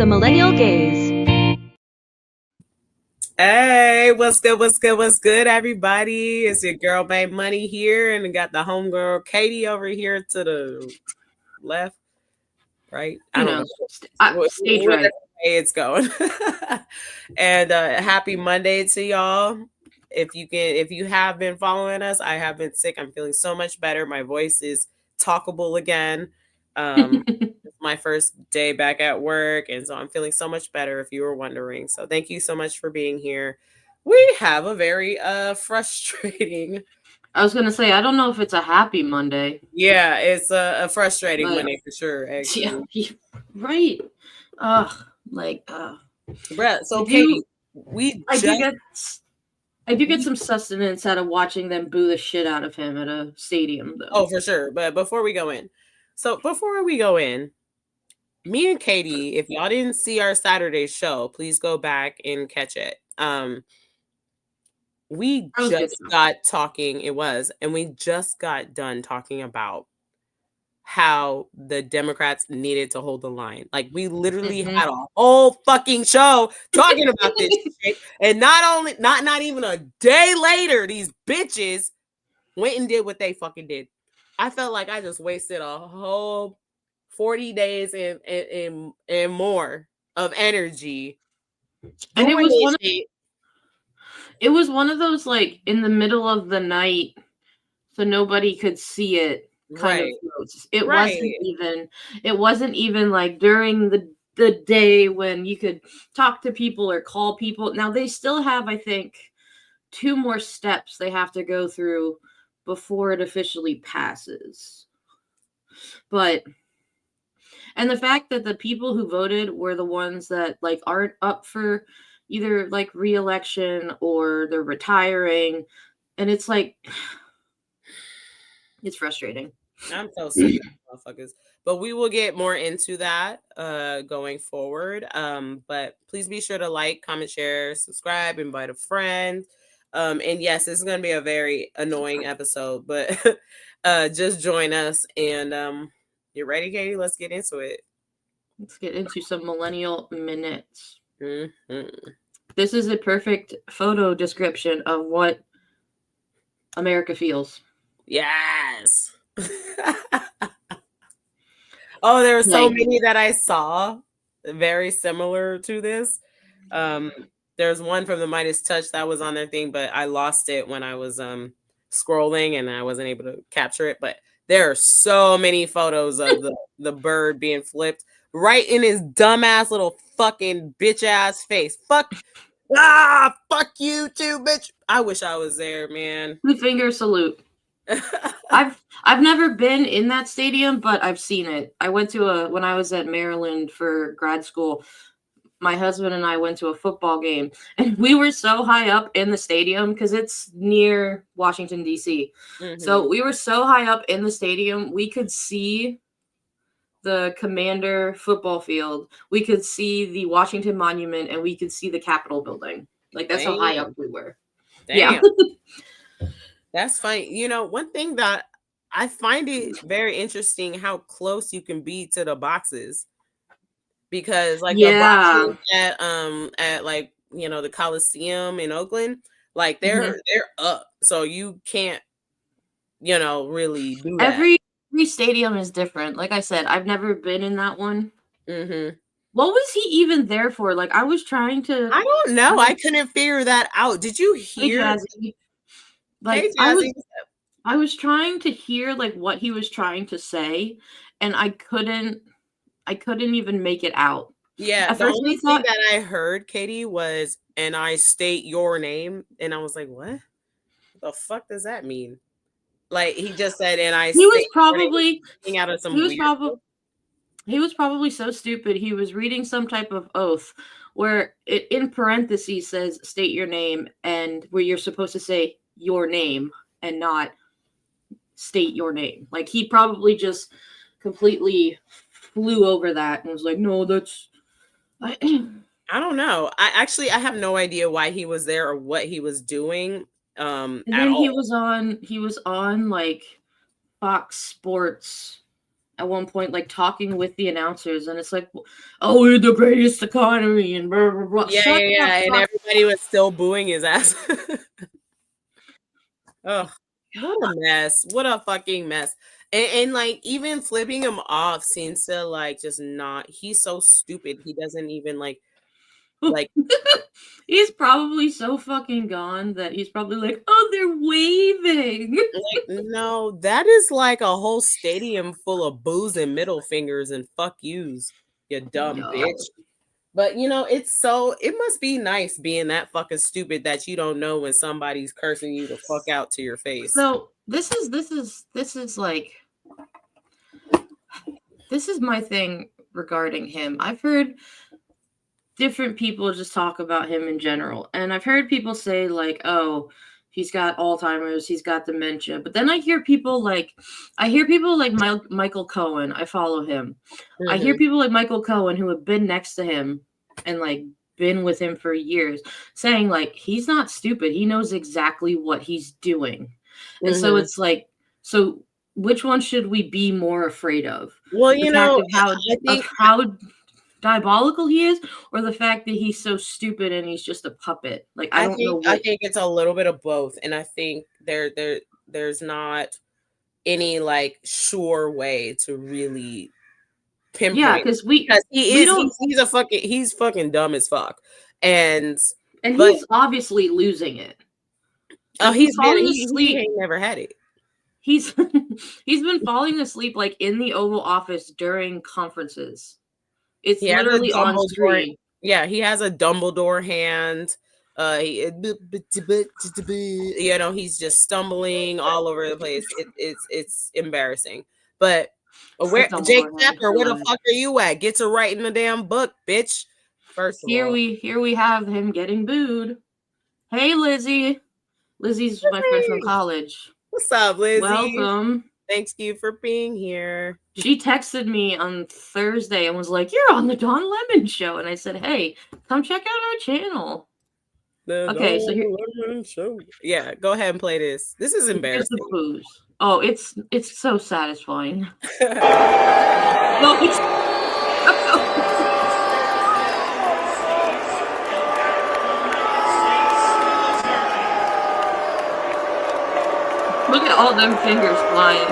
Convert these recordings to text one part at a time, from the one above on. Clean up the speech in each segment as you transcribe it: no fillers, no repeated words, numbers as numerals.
Millennial Gaze. Hey, what's good, everybody? It's your girl, Babe Money here, and we got the homegirl, Katie, over here to the left, right? I don't know. Stage Where right. it's going. And happy Monday to y'all. If you have been following us, I have been sick. I'm feeling so much better. My voice is talkable again. It's my first day back at work, and so I'm feeling so much better, if you were wondering. So thank you so much for being here. We have a very frustrating. I was gonna say, I don't know if it's a happy Monday. Yeah, it's a frustrating Monday for sure. Actually, yeah, right. Brett. So Katie, I do get some sustenance out of watching them boo the shit out of him at a stadium, though. Oh, for sure. But before we go in, me and Katie, if y'all didn't see our Saturday show, please go back and catch it. We just got talking. We just got done talking about how the Democrats needed to hold the line. Like, we literally had a whole fucking show talking about this shit. And not even a day later, these bitches went and did what they fucking did. I felt like I just wasted a whole 40 days and more of energy. And it was one of those, like, in the middle of the night, so nobody could see it. Kind of notes. It wasn't even like during the day when you could talk to people or call people. Now they still have, I think, 2 more steps they have to go through before it officially passes. And the fact that the people who voted were the ones that, like, aren't up for either, like, re-election or they're retiring, and it's like, it's frustrating. I'm so sick of motherfuckers. But we will get more into that going forward. But please be sure to like, comment, share, subscribe, invite a friend. And yes, this is going to be a very annoying episode, but just join us. And you ready, Katie? Let's get into it. Let's get into some millennial minutes. Mm-hmm. This is a perfect photo description of what America feels. Yes. Oh, there were so many that I saw very similar to this. There's one from the Midas Touch that was on their thing, but I lost it when I was scrolling and I wasn't able to capture it. But there are so many photos of the bird being flipped right in his dumbass little fucking bitch ass face. Fuck you too, bitch. I wish I was there, man. 2-finger salute. I've never been in that stadium, but I've seen it. I went to when I was at Maryland for grad school. My husband and I went to a football game, and we were so high up in the stadium because it's near Washington, D.C. Mm-hmm. So we were so high up in the stadium, we could see the Commander football field. We could see the Washington Monument, and we could see the Capitol building. Like, that's how high up we were. Damn. Yeah. That's funny. You know, one thing that I find it very interesting how close you can be to the boxes, because like the boxes at like, you know, the Coliseum in Oakland, like they're up, so you can't, you know, really do that. Every stadium is different. Like I said, I've never been in that one. Mm-hmm. What was he even there for? Like, I was trying to. I don't know. I couldn't figure that out. Did you hear? Like, I was trying to hear like what he was trying to say, and I couldn't even make it out. Yeah, the only thing that I heard, Katie, was "and I state your name," and I was like, "What the fuck does that mean?" Like, he just said, "and I." He was probably out of some. He was probably so stupid. He was reading some type of oath where it in parentheses says "state your name," and where you're supposed to say your name and not state your name. Like, he probably just completely flew over that and was like, no, that's I don't know. I have no idea why he was there or what he was doing. And then he was on like Fox Sports at one point, like talking with the announcers, and it's like, "Oh, we're the greatest economy," and blah blah blah. Yeah, Shut the and fuck. everybody was still booing his ass. Oh, what a mess! What a fucking mess! And like even flipping him off seems to like just not. He's so stupid. He doesn't even like He's probably so fucking gone that he's probably like, "Oh, they're waving." no. That is like a whole stadium full of booze and middle fingers and fuck yous, you dumb Yeah. bitch. But it must be nice being that fucking stupid that you don't know when somebody's cursing you the fuck out to your face. So this is my thing regarding him. I've heard different people just talk about him in general, and I've heard people say like, "Oh, he's got Alzheimer's, he's got dementia." But then I hear people like Michael Cohen. I follow him. I hear Mhm. people like Michael Cohen who have been next to him and like been with him for years saying like he's not stupid. He knows exactly what he's doing. And so Mhm. it's like, so which one should we be more afraid of? Well, The fact I of think how diabolical he is, or the fact that he's so stupid and he's just a puppet? Like I don't know I what. think it's a little bit of both, and I think there's not any like sure way to really Yeah, pinpoint because because we don't, he's fucking dumb as fuck, and and but he's obviously losing it. oh, He's been falling he asleep. ain't never had it. He's he's been falling asleep like in the Oval Office during conferences. It's He has a literally on Dumbledore. screen. Yeah, he has a Dumbledore hand. He's just stumbling all over the place. It's embarrassing. But A where Jake Dumbledore hand. Tapper, where the fuck are you at? Get to writing the damn book, bitch. First of all, Here we have him getting booed. Hey Lizzie. Lizzie's my friend from hey, college. what's up, Lizzie? Welcome. Thanks you for being here. She texted me on Thursday and was like, "You're on the Don Lemon show." And I said, "Hey, come check out our channel." The Okay, so Dawn Lemon Show. Yeah, go ahead and play this. This is here's the embarrassing. booze. Oh, it's so satisfying. No, it's look at all them fingers flying.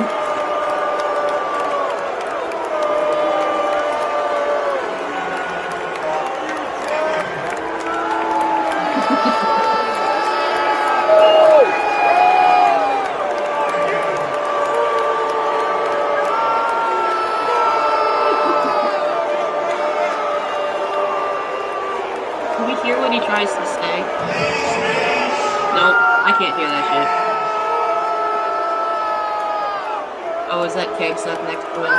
Can we hear what he tries to say? Nope, I can't hear that shit. Oh, is that Keg stuff next to him?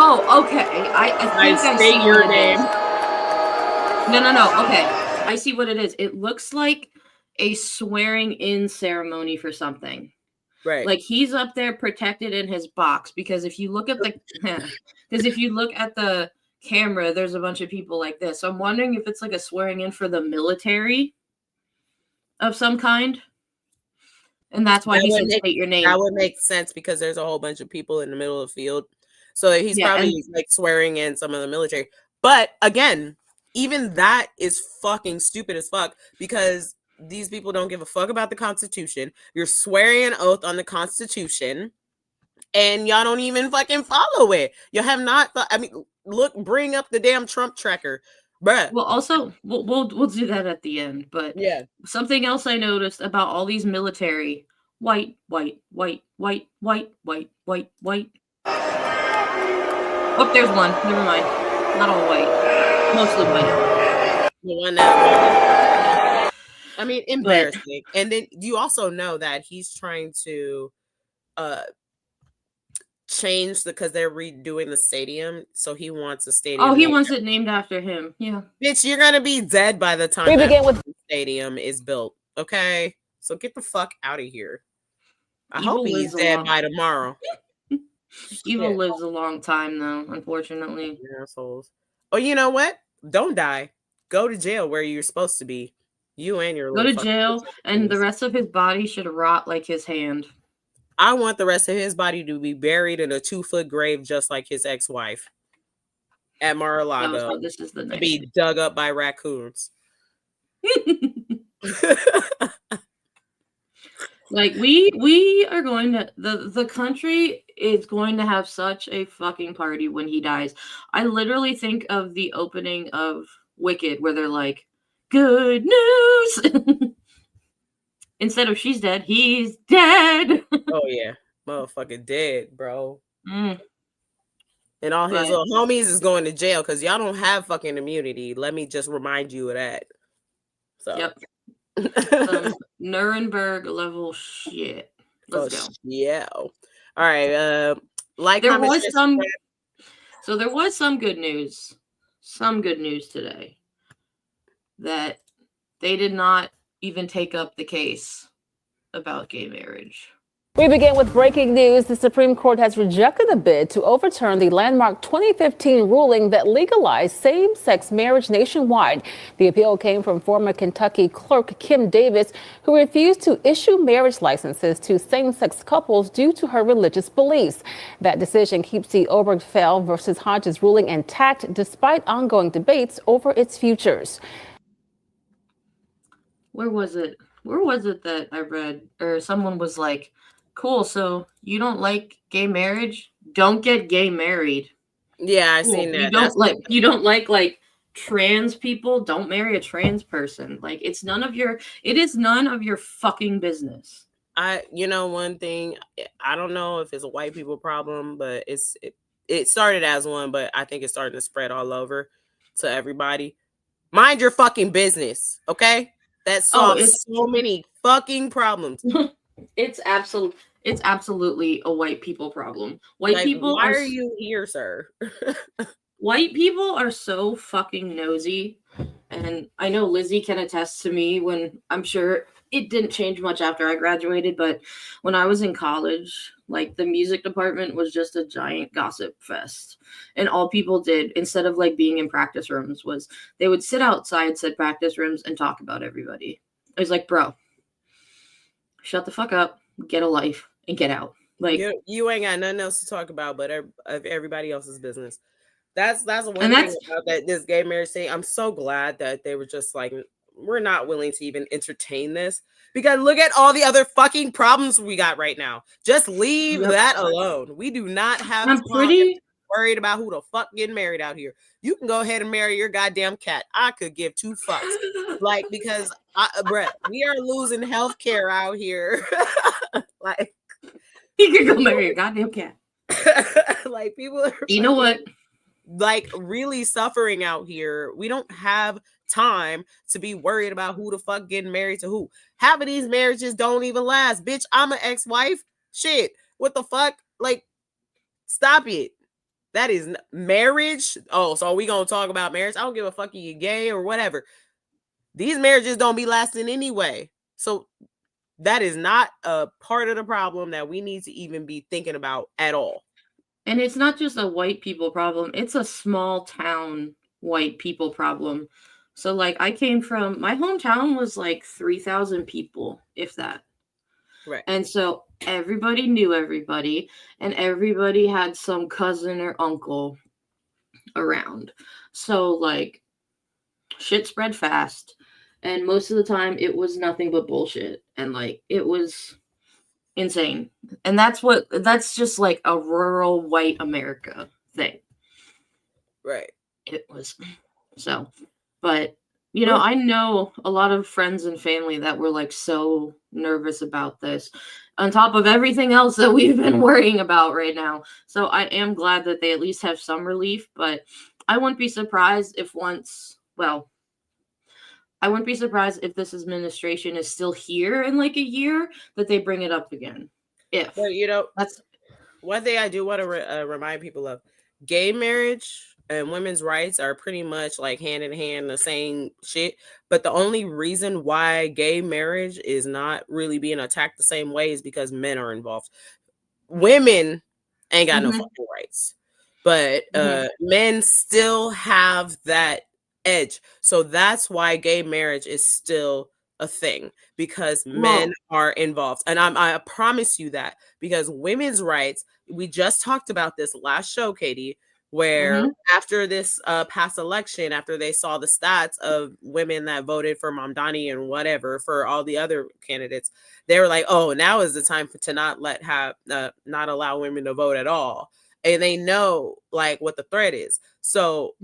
Oh, okay. I think I see state your what it name. is. No. Okay, I see what it is. It looks like a swearing in ceremony for something. Right. Like he's up there protected in his box because if you look at the camera, there's a bunch of people like this. So I'm wondering if it's like a swearing in for the military of some kind. And that's why he said state your That name. would make sense because there's a whole bunch of people in the middle of the field. So he's Yeah, and probably like swearing in some of the military. But again, even that is fucking stupid as fuck because these people don't give a fuck about the Constitution. You're swearing an oath on the Constitution and y'all don't even fucking follow it. You have not look, bring up the damn Trump tracker. Bruh. well, also we'll do that at the end. But Yeah. something else I noticed about all these military white. Oh, there's one. Never mind. Not all white. Mostly white. The one that I mean, But embarrassing. And then you also know that he's trying to change because they're redoing the stadium, so he wants a stadium. oh, he named wants it named after him. Yeah. Bitch, you're gonna be dead by the time that stadium is built. Okay, so get the fuck out of here. I hope Evil he's lives a dead long. by tomorrow. Evil Shit, lives a long time though, unfortunately. assholes. Oh, you know what? Don't die. Go to jail where you're supposed to be. You and your Go little to fucking jail, and the bitches. rest of his body should rot like his hand. I want the rest of his body to be buried in a 2-foot grave just like his ex-wife at Mar-a-Lago, So this is the to next be dug up by raccoons. Like we are going to the country is going to have such a fucking party when he dies. I literally think of the opening of Wicked where they're like, "Good news." Instead of she's dead, he's dead. Oh yeah, motherfucker dead, bro. Mm, And all his but little homies is going to jail because y'all don't have fucking immunity. Let me just remind you of that. So, yep, some Nuremberg level shit. Let's go. yeah. All right. Like, There comment, was share, some subscribe. So there was some good news. Some good news today that they did not even take up the case about gay marriage. We begin with breaking news. The Supreme Court has rejected a bid to overturn the landmark 2015 ruling that legalized same-sex marriage nationwide. The appeal came from former Kentucky clerk Kim Davis, who refused to issue marriage licenses to same-sex couples due to her religious beliefs. That decision keeps the Obergefell versus Hodges ruling intact despite ongoing debates over its futures. Where was it? Where was it that I read or someone was like, "Cool, so you don't like gay marriage? Don't get gay married." Yeah, I Cool. seen that. You don't like trans people? Don't marry a trans person. Like it is none of your fucking business. One thing, I don't know if it's a white people problem, but it started as one, but I think it's starting to spread all over to everybody. Mind your fucking business, okay? That Oh, solves so many fucking problems. it's absolutely a white people problem. White people why are you here, sir? White people are so fucking nosy. And I know Lizzie can attest to me when I'm sure it didn't change much after I graduated, but when I was in college, like the music department was just a giant gossip fest. And all people did, instead of like being in practice rooms, was they would sit outside said practice rooms and talk about everybody. I was like, bro, shut the fuck up, get a life, and get out. Like you ain't got nothing else to talk about but everybody else's business. That's one and thing about this gay marriage thing. I'm so glad that they were just like, we're not willing to even entertain this, because look at all the other fucking problems we got right now. Just leave that alone. We do not have I'm pretty worried about who the fuck getting married out here. You can go ahead and marry your goddamn cat. I could give 2 fucks. Like, because Brett, we are losing health care out here. Like, you could go marry your goddamn cat. Like, people are you know what? Like, really suffering out here. We don't have time to be worried about who the fuck getting married to who. Half of these marriages don't even last. Bitch, I'm an ex-wife. Shit. What the fuck? Like, stop it. That is marriage. Oh, so are we gonna talk about marriage? I don't give a fuck if you're gay or whatever. These marriages don't be lasting anyway. So that is not a part of the problem that we need to even be thinking about at all. And it's not just a white people problem, it's a small town white people problem. So like I came from my hometown was like 3,000 people, if that. Right. And so everybody knew everybody and everybody had some cousin or uncle around. So like shit spread fast and most of the time it was nothing but bullshit and like it was insane. And that's just like a rural white America thing. Right. It was so, but you know, I know a lot of friends and family that were like so nervous about this on top of everything else that we've been worrying about right now. So I am glad that they at least have some relief, but I wouldn't be surprised if I wouldn't be surprised if this administration is still here in like a year that they bring it up again. But that's one thing I do want to remind people of. Gay marriage and women's rights are pretty much like hand in hand the same shit. But the only reason why gay marriage is not really being attacked the same way is because men are involved. Women ain't got no fucking rights. But men still have that edge. So that's why gay marriage is still a thing because men are involved. And I promise you that, because women's rights, we just talked about this last show, Katie, where after this past election, after they saw the stats of women that voted for Mamdani and whatever for all the other candidates, they were like, oh, now is the time to not not allow women to vote at all. And they know like what the threat is. So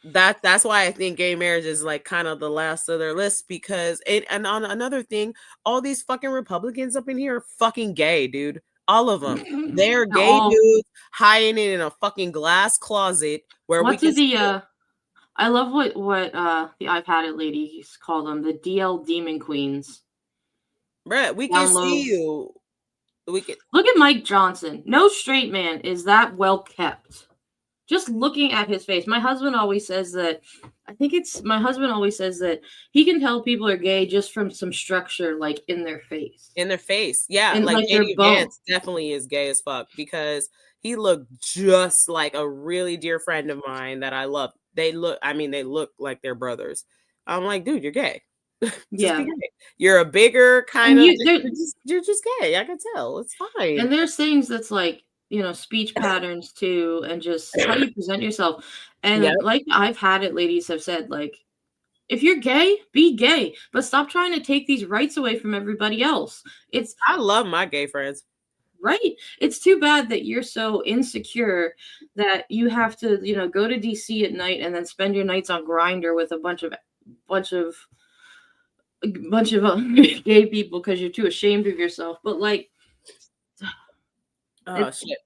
that's why I think gay marriage is like kind of the last of their list, because and on another thing, all these fucking Republicans up in here are fucking gay, dude. All of them. They're gay dudes hiding in a fucking glass closet where what we can I love what the I've Had It ladies call them, the DL Demon Queens. Bruh, we can see you. We can look at Mike Johnson. No straight man is that well kept. Just looking at his face. My husband always says that he can tell people are gay just from some structure, like in their face. Yeah. And like J.D. Vance definitely is gay as fuck, because he looked just like a really dear friend of mine that I love. They look like they're brothers. I'm like, dude, you're gay. Yeah. Be gay. You're a bigger kind of you're just gay. I can tell. It's fine. And there's things that's like, speech patterns too, and just how you present yourself. And like I've Had It ladies have said, like, if you're gay, be gay, but stop trying to take these rights away from everybody else. I love my gay friends. Right. It's too bad that you're so insecure that you have to, go to DC at night and then spend your nights on Grindr with a bunch of gay people because you're too ashamed of yourself. But like, shit.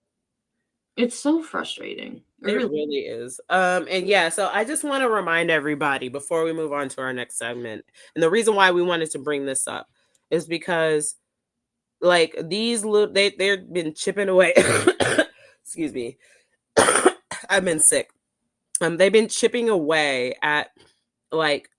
It's so frustrating. It really is. And yeah, so I just want to remind everybody before we move on to our next segment. And the reason why we wanted to bring this up is because like these little they've been chipping away. Excuse me. I've been sick. They've been chipping away at like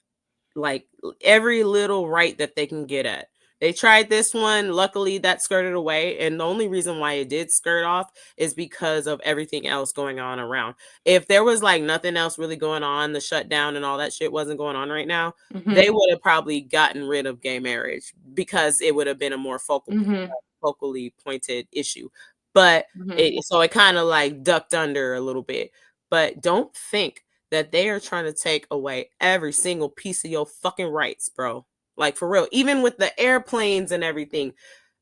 every little right that they can get at. They tried this one. Luckily, that skirted away. And the only reason why it did skirt off is because of everything else going on around. If there was like nothing else really going on, the shutdown and all that shit wasn't going on right now, they would have probably gotten rid of gay marriage, because it would have been a more focally pointed issue. But it kind of like ducked under a little bit. But don't think that they are trying to take away every single piece of your fucking rights, bro. Like, for real, even with the airplanes and everything.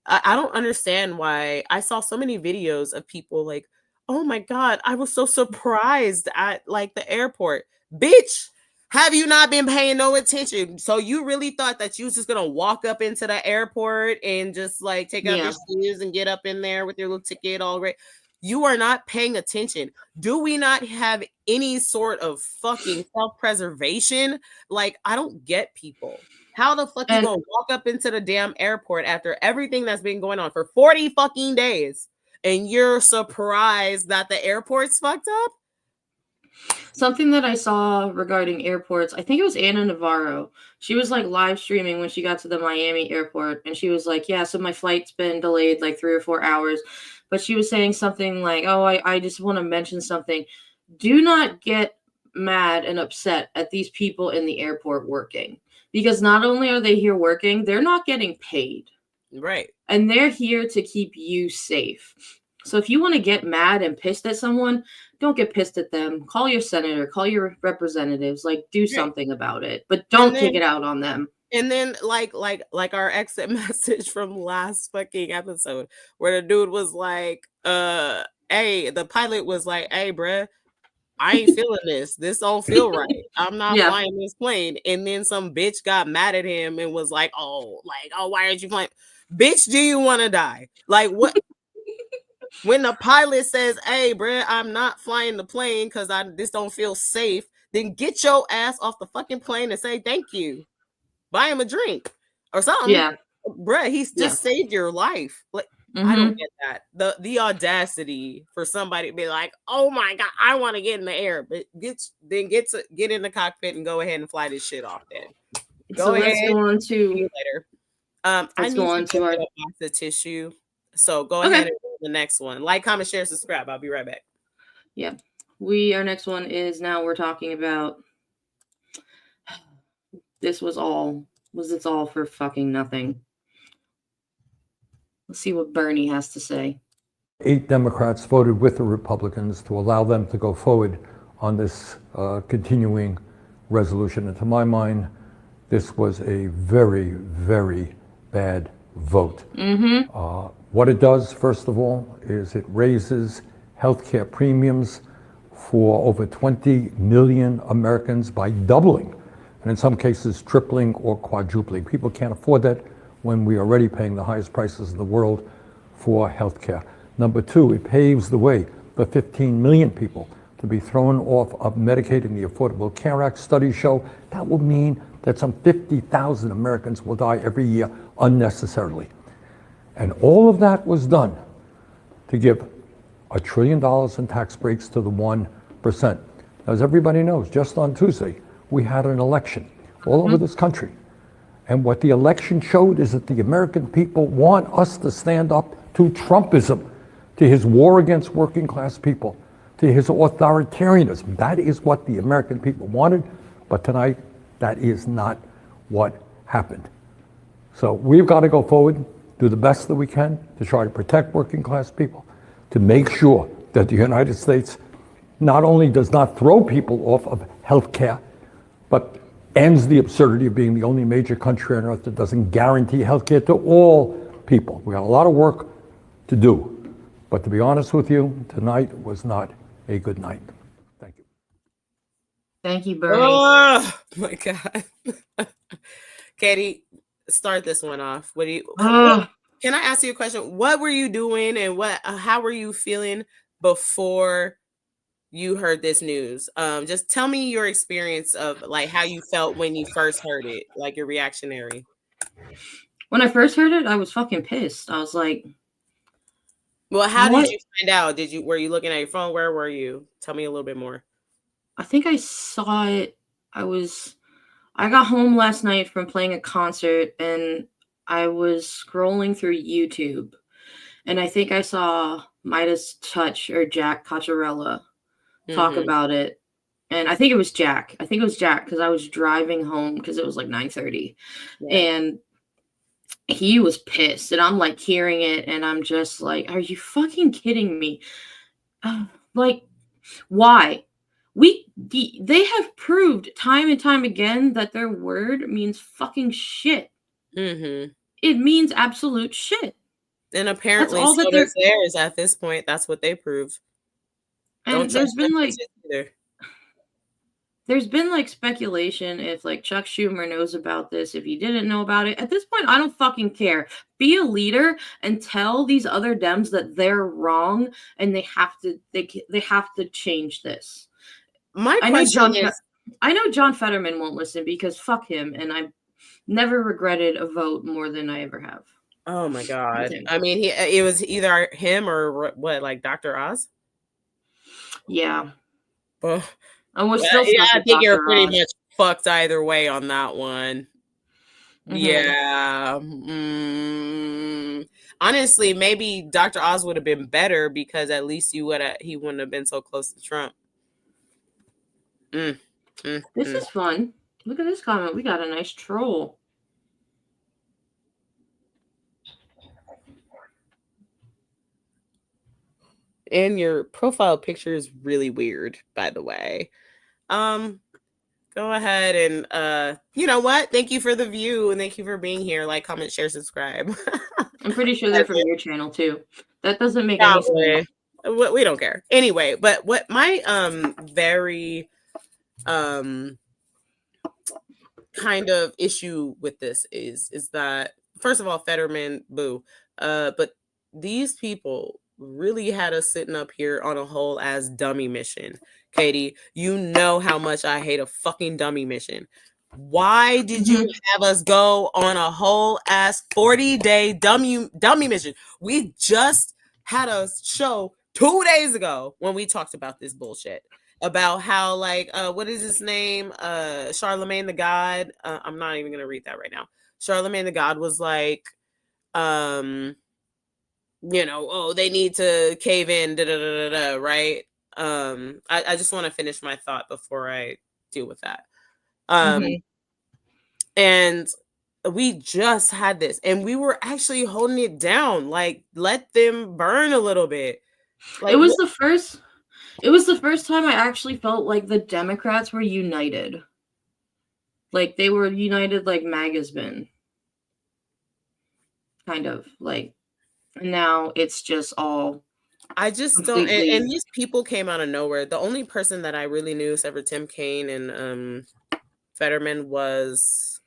I don't understand why. I saw so many videos of people like, oh my God, I was so surprised at like the airport. Bitch, have you not been paying no attention? So you really thought that you was just going to walk up into the airport and just like take out your shoes and get up in there with your little ticket all right? You are not paying attention. Do we not have any sort of fucking self-preservation? Like, I don't get people. How the fuck you gonna walk up into the damn airport after everything that's been going on for 40 fucking days and you're surprised that the airport's fucked up? Something that I saw regarding airports, I think it was Anna Navarro. She was like live streaming when she got to the Miami airport, and she was like, yeah, so my flight's been delayed like 3 or 4 hours. But she was saying something like, oh, I just want to mention something. Do not get mad and upset at these people in the airport working, because not only are they here working, they're not getting paid. Right. And they're here to keep you safe. So if you want to get mad and pissed at someone, don't get pissed at them. Call your senator, call your representatives, like do something about it, but don't take it out on them. And then like our exit message from last fucking episode where the dude was like, hey, the pilot was like, hey, bruh, I ain't feeling this. This don't feel right. I'm not flying this plane. And then some bitch got mad at him and was like, oh, why aren't you flying? Bitch, do you want to die? Like, what? When the pilot says, hey, bruh, I'm not flying the plane because this don't feel safe, then get your ass off the fucking plane and say thank you. Buy him a drink or something. Yeah. Bruh, he's just saved your life. Like, I don't get that. The audacity for somebody to be like, oh my God, I want to get in the air. But get in the cockpit and go ahead and fly this shit off then. Let's go on to later. I need to get a box of tissue. So go ahead and do the next one. Like, comment, share, subscribe. I'll be right back. Yeah. Our next one is now we're talking about this was all was it's all for fucking nothing. Let's see what Bernie has to say. 8 Democrats voted with the Republicans to allow them to go forward on this continuing resolution. And to my mind, this was a very, very bad vote. What it does, first of all, is it raises healthcare premiums for over 20 million Americans by doubling, and in some cases tripling or quadrupling. People can't afford that when we are already paying the highest prices in the world for healthcare. Number two, it paves the way for 15 million people to be thrown off of Medicaid and the Affordable Care Act. Studies show that will mean that some 50,000 Americans will die every year unnecessarily. And all of that was done to give $1 trillion in tax breaks to the 1%. As everybody knows, just on Tuesday, we had an election all over this country. And what the election showed is that the American people want us to stand up to Trumpism, to his war against working class people, to his authoritarianism. That is what the American people wanted, but tonight, that is not what happened. So we've got to go forward, do the best that we can to try to protect working class people, to make sure that the United States not only does not throw people off of health care, but ends the absurdity of being the only major country on earth that doesn't guarantee health care to all people. We got a lot of work to do. But to be honest with you, tonight was not a good night. Thank you. Thank you, Bernie. Oh my God. Katie, start this one off. What do you can I ask you a question? What were you doing and how were you feeling before you heard this news? Just tell me your experience of like how you felt when you first heard it, like your reactionary. When I first heard it, I was fucking pissed. I was like, well, how did you find out? Were you looking at your phone? Where were you? Tell me a little bit more. I think I saw it. I got home last night from playing a concert and I was scrolling through YouTube and I think I saw Midas Touch or Jack Cocciarella talk about it. And I think it was Jack. Because I was driving home because it was like 9:30. Yeah. And he was pissed. And I'm like hearing it and I'm just like, are you fucking kidding me? Like, why? They have proved time and time again that their word means fucking shit. It means absolute shit. And apparently so does theirs at this point. That's what they prove. And there's been like speculation if like Chuck Schumer knows about this, if he didn't know about it. At this point, I don't fucking care. Be a leader and tell these other Dems that they're wrong and they have to change this. I know John Fetterman won't listen because fuck him, and I've never regretted a vote more than I ever have. Oh my God! I mean, it was either him or what, like Dr. Oz. Yeah. I think you're pretty much fucked either way on that one. Yeah. Honestly, maybe Dr. Oz would have been better because at least he wouldn't have been so close to Trump. This is fun. Look at this comment. We got a nice troll. And your profile picture is really weird, by the way. Go ahead and you know what? Thank you for the view and thank you for being here. Like, comment, share, subscribe. I'm pretty sure they're from your channel too. That doesn't make any sense. We don't care. Anyway, but what my very kind of issue with this is that first of all, Fetterman, boo. But these people really had us sitting up here on a whole ass dummy mission. Katie, you know how much I hate a fucking dummy mission. Why did you have us go on a whole ass 40-day dummy mission? We just had a show 2 days ago when we talked about this bullshit. About how, like, what is his name? Charlemagne the God. I'm not even going to read that right now. Charlemagne the God was like, you know, oh, they need to cave in, right? I just want to finish my thought before I deal with that. And we just had this and we were actually holding it down. Like, let them burn a little bit. Like, it was the first time I actually felt like the Democrats were united. Like they were united like MAGA's been. Kind of like, and now it's just all I just don't, and these people came out of nowhere. The only person that I really knew except for Tim Kaine and Fetterman was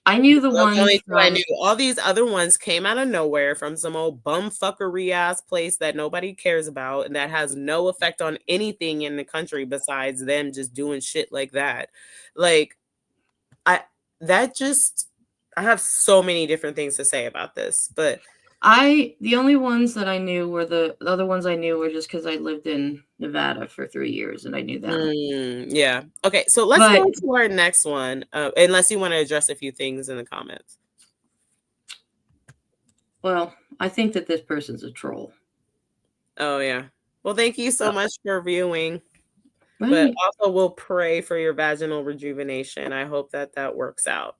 I knew the ones only two I from knew. All these other ones came out of nowhere from some old bumfuckery ass place that nobody cares about and that has no effect on anything in the country besides them just doing shit like that. Like, I have so many different things to say about this, but the only ones that I knew were the other ones I knew were just because I lived in Nevada for 3 years and I knew them. Yeah. Okay, so let's go to our next one, unless you want to address a few things in the comments. Well, I think that this person's a troll. Oh, yeah. Well, thank you so much for viewing. Right. But also, we'll pray for your vaginal rejuvenation. I hope that works out.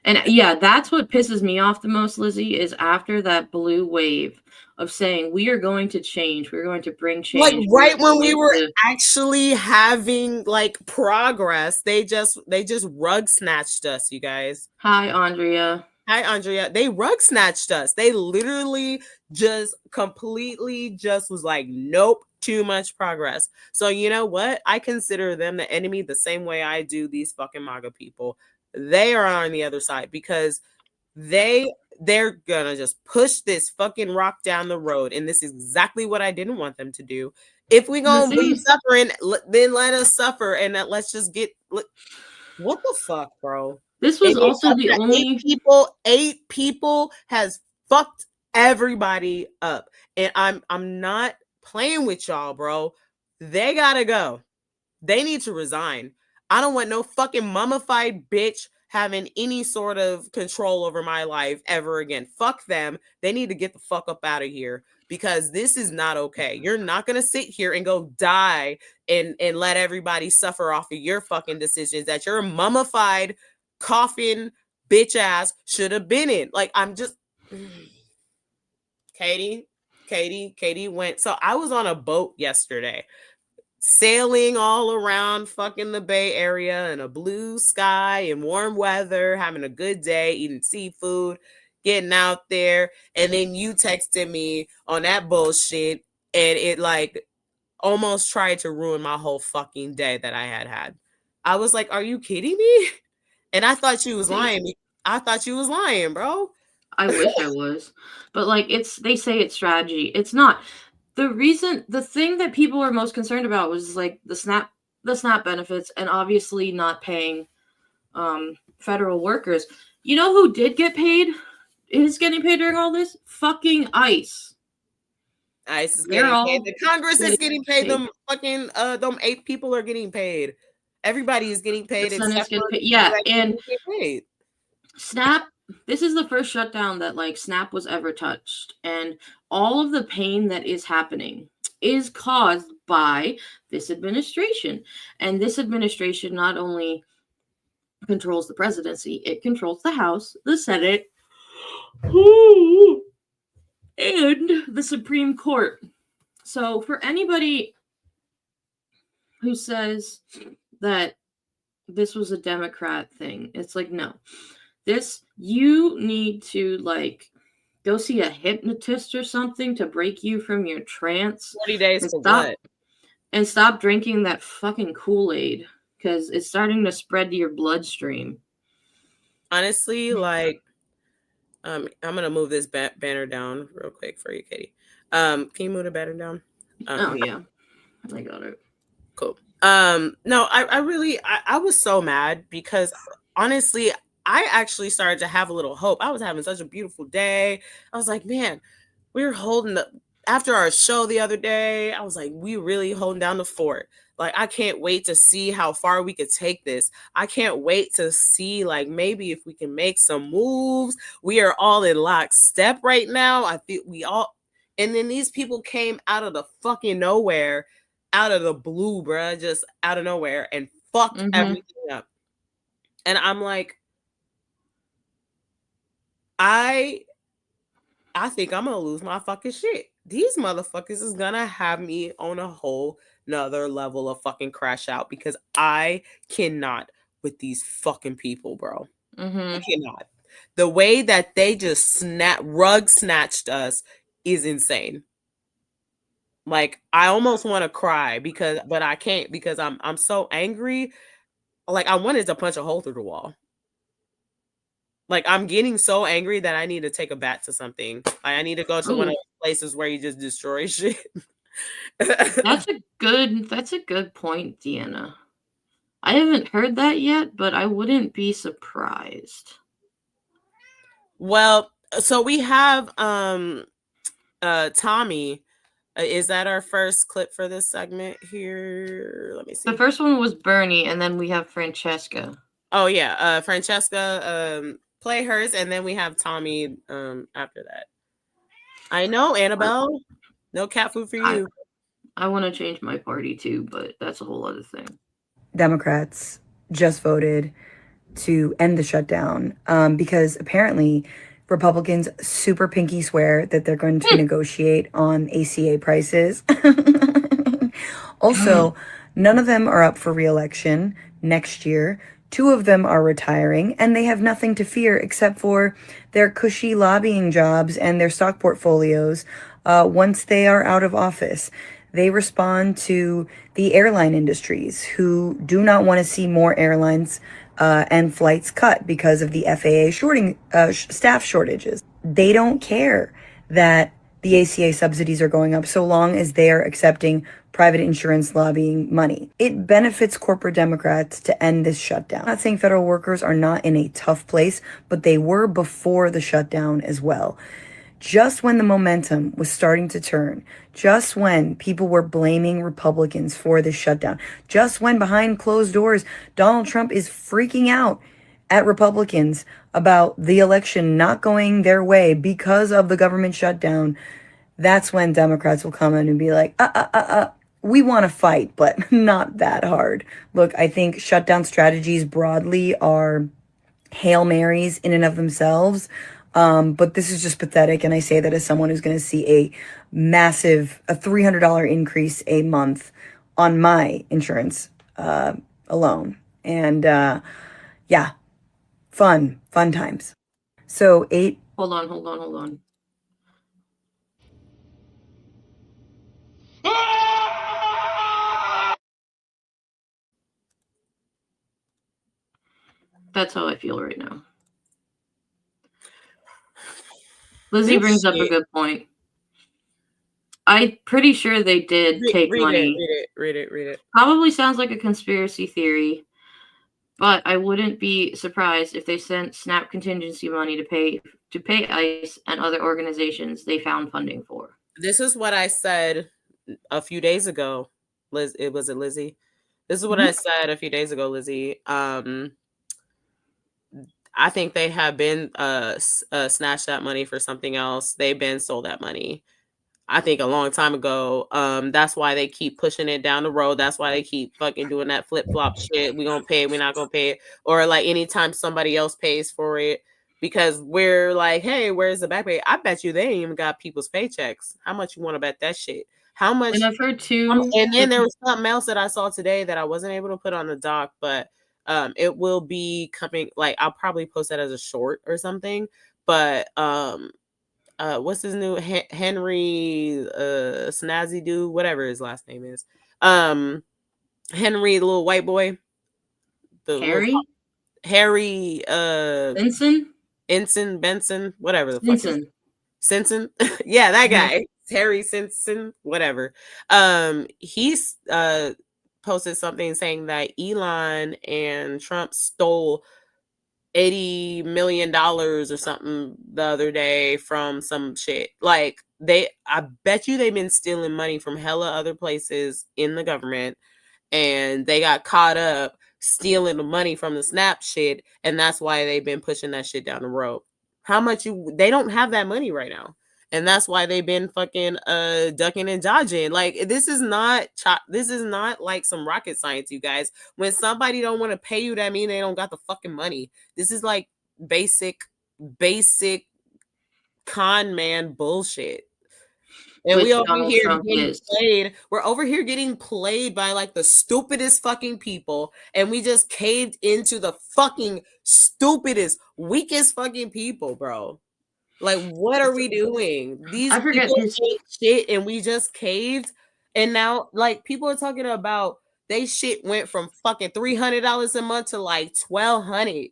And yeah, that's what pisses me off the most, Lizzie, is after that blue wave of saying we are going to change, we're going to bring change. Like right when we were actually having like progress, they just rug snatched us, you guys. Hi, Andrea. Hi, Andrea. They rug snatched us. They literally just completely just was like, nope, too much progress. So you know what? I consider them the enemy the same way I do these fucking MAGA people. They are on the other side because they're gonna just push this fucking rock down the road, and this is exactly what I didn't want them to do. If we gonna be suffering, then let us suffer, and let's just get what the fuck, bro. This was also the only 8 people has fucked everybody up, and I'm not playing with y'all, bro. They gotta go. They need to resign. I don't want no fucking mummified bitch having any sort of control over my life ever again. Fuck them. They need to get the fuck up out of here because this is not okay. You're not going to sit here and go die and let everybody suffer off of your fucking decisions that your mummified, coughing bitch ass should have been in. Like, I'm just... Katie went... So I was on a boat yesterday, sailing all around fucking the Bay Area in a blue sky and warm weather, having a good day, eating seafood, getting out there. And then you texted me on that bullshit and it like almost tried to ruin my whole fucking day that I had. I was like, are you kidding me? And I thought she was lying. I thought you was lying, bro. I wish I was. But like they say it's strategy. It's not. The thing that people are most concerned about was like the SNAP benefits and obviously not paying federal workers. You know who did get paid? Is getting paid during all this? Fucking ICE. ICE is getting paid. The Congress is getting paid. Them fucking them 8 people are getting paid. Everybody is getting paid. Yeah, and SNAP. This is the first shutdown that like SNAP was ever touched, and all of the pain that is happening is caused by this administration. And this administration not only controls the presidency, it controls the House, the Senate, and the Supreme Court. So for anybody who says that this was a Democrat thing, it's like, no. You need to like go see a hypnotist or something to break you from your trance. 40 days for what? And stop drinking that fucking Kool-Aid because it's starting to spread to your bloodstream. Honestly, like, I'm gonna move this banner down real quick for you, Katie. Can you move the banner down? Oh yeah, I got it. Cool. No, I really was so mad because honestly, I actually started to have a little hope. I was having such a beautiful day. I was like, man, we were holding after our show the other day, I was like, we really holding down the fort. Like, I can't wait to see how far we could take this. I can't wait to see, like, maybe if we can make some moves. We are all in lockstep right now. I think and then these people came out of the fucking nowhere, out of the blue, bruh, just out of nowhere and fucked everything up. And I'm like, I think I'm gonna lose my fucking shit. These motherfuckers is gonna have me on a whole nother level of fucking crash out because I cannot with these fucking people, bro. I cannot. The way that they just rug snatched us is insane. Like, I almost want to cry but I can't because I'm so angry. Like, I wanted to punch a hole through the wall. Like, I'm getting so angry that I need to take a bat to something. Like, I need to go to one of those places where you just destroy shit. That's a good point, Deanna. I haven't heard that yet, but I wouldn't be surprised. Well, so we have Tommy. Is that our first clip for this segment here? Let me see. The first one was Bernie, and then we have Francesca. Oh yeah, Francesca, play hers, and then we have Tommy after that. I know, Annabelle. No cat food for you. I want to change my party too, but that's a whole other thing. Democrats just voted to end the shutdown because apparently Republicans super pinky swear that they're going to negotiate on ACA prices. Also, none of them are up for re-election next year. 2 of them are retiring, and they have nothing to fear except for their cushy lobbying jobs and their stock portfolios once they are out of office. They respond to the airline industries who do not want to see more airlines and flights cut because of the FAA staff shortages. They don't care that the ACA subsidies are going up so long as they are accepting private insurance lobbying money. It benefits corporate Democrats to end this shutdown. I'm not saying federal workers are not in a tough place, but they were before the shutdown as well. Just when the momentum was starting to turn, just when people were blaming Republicans for this shutdown, just when behind closed doors, Donald Trump is freaking out at Republicans about the election not going their way because of the government shutdown, that's when Democrats will come in and be like, we want to fight, but not that hard. Look, I think shutdown strategies broadly are Hail Marys in and of themselves. But this is just pathetic. And I say that as someone who's going to see a massive, $300 increase a month on my insurance alone. And yeah, fun times. So Hold on. That's how I feel right now. Lizzie brings up a good point. I'm pretty sure they did take money. Read it. Probably sounds like a conspiracy theory, but I wouldn't be surprised if they sent SNAP contingency money to pay ICE and other organizations they found funding for. This is what I said a few days ago. Was it Lizzie? This is what I said a few days ago, Lizzie. I think they have been snatched that money for something else. They've been sold that money, I think, a long time ago. That's why they keep pushing it down the road. That's why they keep fucking doing that flip-flop shit. We gonna pay it, we're not gonna pay it. Or like anytime somebody else pays for it, because we're like, hey, where's the back pay? I bet you they ain't even got people's paychecks. How much you want to bet that shit? How much? And I've heard too. And then there was something else that I saw today that I wasn't able to put on the doc, but it will be coming. Like, I'll probably post that as a short or something. But what's his new Henry Snazzy dude, whatever his last name is, Henry, the little white boy, Harry Benson, whatever the fuck is Simpson. Yeah, that guy. Harry Simpson, whatever. He's posted something saying that Elon and Trump stole $80 million or something the other day from some shit. Like, I bet you they've been stealing money from hella other places in the government, and they got caught up stealing the money from the SNAP shit, and that's why they've been pushing that shit down the road. How much they don't have that money right now. And that's why they've been fucking ducking and dodging. Like this is not like some rocket science, you guys. When somebody don't want to pay you, that mean they don't got the fucking money. This is like basic con man bullshit. And Which we over Donald here Trump getting is. played. We're over here getting played by like the stupidest fucking people, and we just caved into the fucking stupidest, weakest fucking people, bro. Like, what are we doing? These I forget people his. ate shit, and we just caved. And now, like, people are talking about they shit went from fucking $300 a month to like $1,200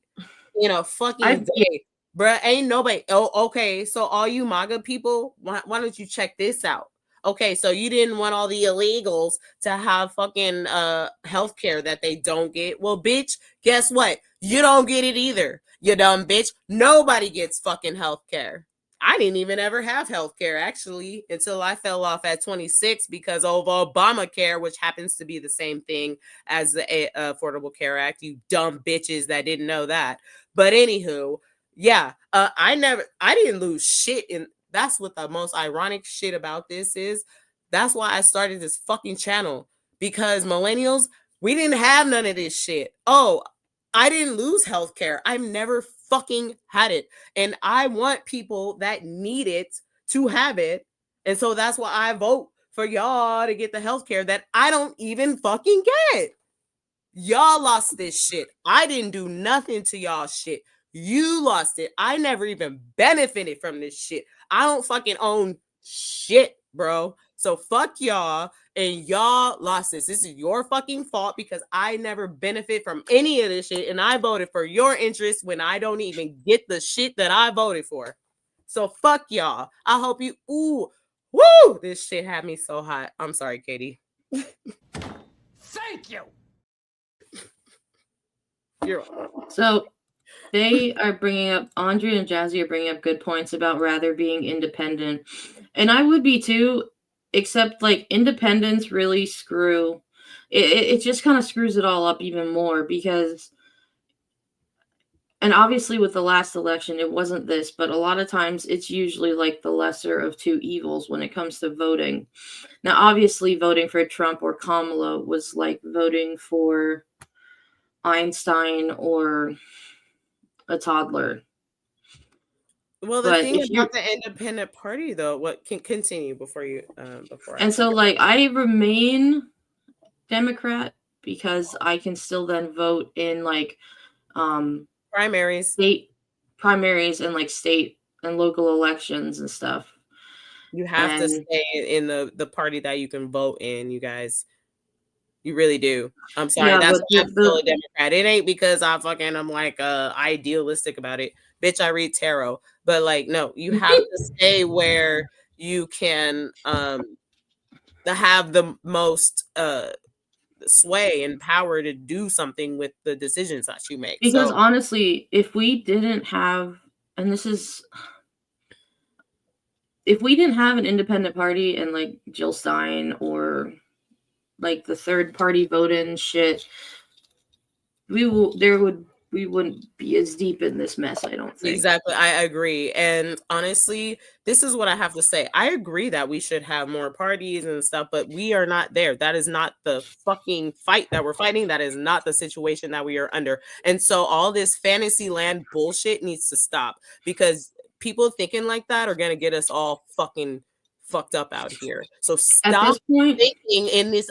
in a fucking day. Bruh, ain't nobody. Oh, okay. So all you MAGA people, why don't you check this out? Okay, so you didn't want all the illegals to have fucking healthcare that they don't get. Well, bitch, guess what? You don't get it either. You dumb bitch. Nobody gets fucking healthcare. I didn't even ever have healthcare actually until I fell off at 26 because of Obamacare, which happens to be the same thing as the Affordable Care Act. You dumb bitches that didn't know that. But anywho, yeah, I didn't lose shit. And that's what the most ironic shit about this is. That's why I started this fucking channel, because millennials, we didn't have none of this shit. Oh, I didn't lose healthcare. I've never fucking had it. And I want people that need it to have it. And so that's why I vote for y'all to get the healthcare that I don't even fucking get. Y'all lost this shit. I didn't do nothing to y'all shit. You lost it. I never even benefited from this shit. I don't fucking own shit, bro. So fuck y'all, and y'all lost this. This is your fucking fault because I never benefit from any of this shit, and I voted for your interests when I don't even get the shit that I voted for. So fuck y'all. I hope you. Ooh, woo! This shit had me so hot. I'm sorry, Katie. Thank you. You're welcome. So they are bringing up, Andre and Jazzy are bringing up good points about rather being independent. And I would be too, except like independents really screw. It just kind of screws it all up even more because, and obviously with the last election, it wasn't this, but a lot of times it's usually like the lesser of two evils when it comes to voting. Now, obviously voting for Trump or Kamala was like voting for Einstein or a toddler. Well, the But thing if you're, about the independent party, though, what can continue before you, before I and so forget. like I remain Democrat because I can still then vote in like Primaries. state primaries and like state and local elections and stuff. You have to And stay in the party that you can vote in, you guys. You really do. I'm sorry. yeah, That's but why I'm still a Democrat. It ain't because I'm like idealistic about it. Bitch, I read tarot. But like, no, you have to stay where you can have the most sway and power to do something with the decisions that you make. because So honestly, if we didn't have, and this is, if we didn't have an independent party and like Jill Stein or like the third party vote-in shit, we wouldn't be as deep in this mess, I don't think. exactly, I agree. And honestly, this is what I have to say. I agree that we should have more parties and stuff, but we are not there. That is not the fucking fight that we're fighting. That is not the situation that we are under. And so all this fantasy land bullshit needs to stop, because people thinking like that are going to get us all fucking fucked up out here. So At stop this point, thinking in this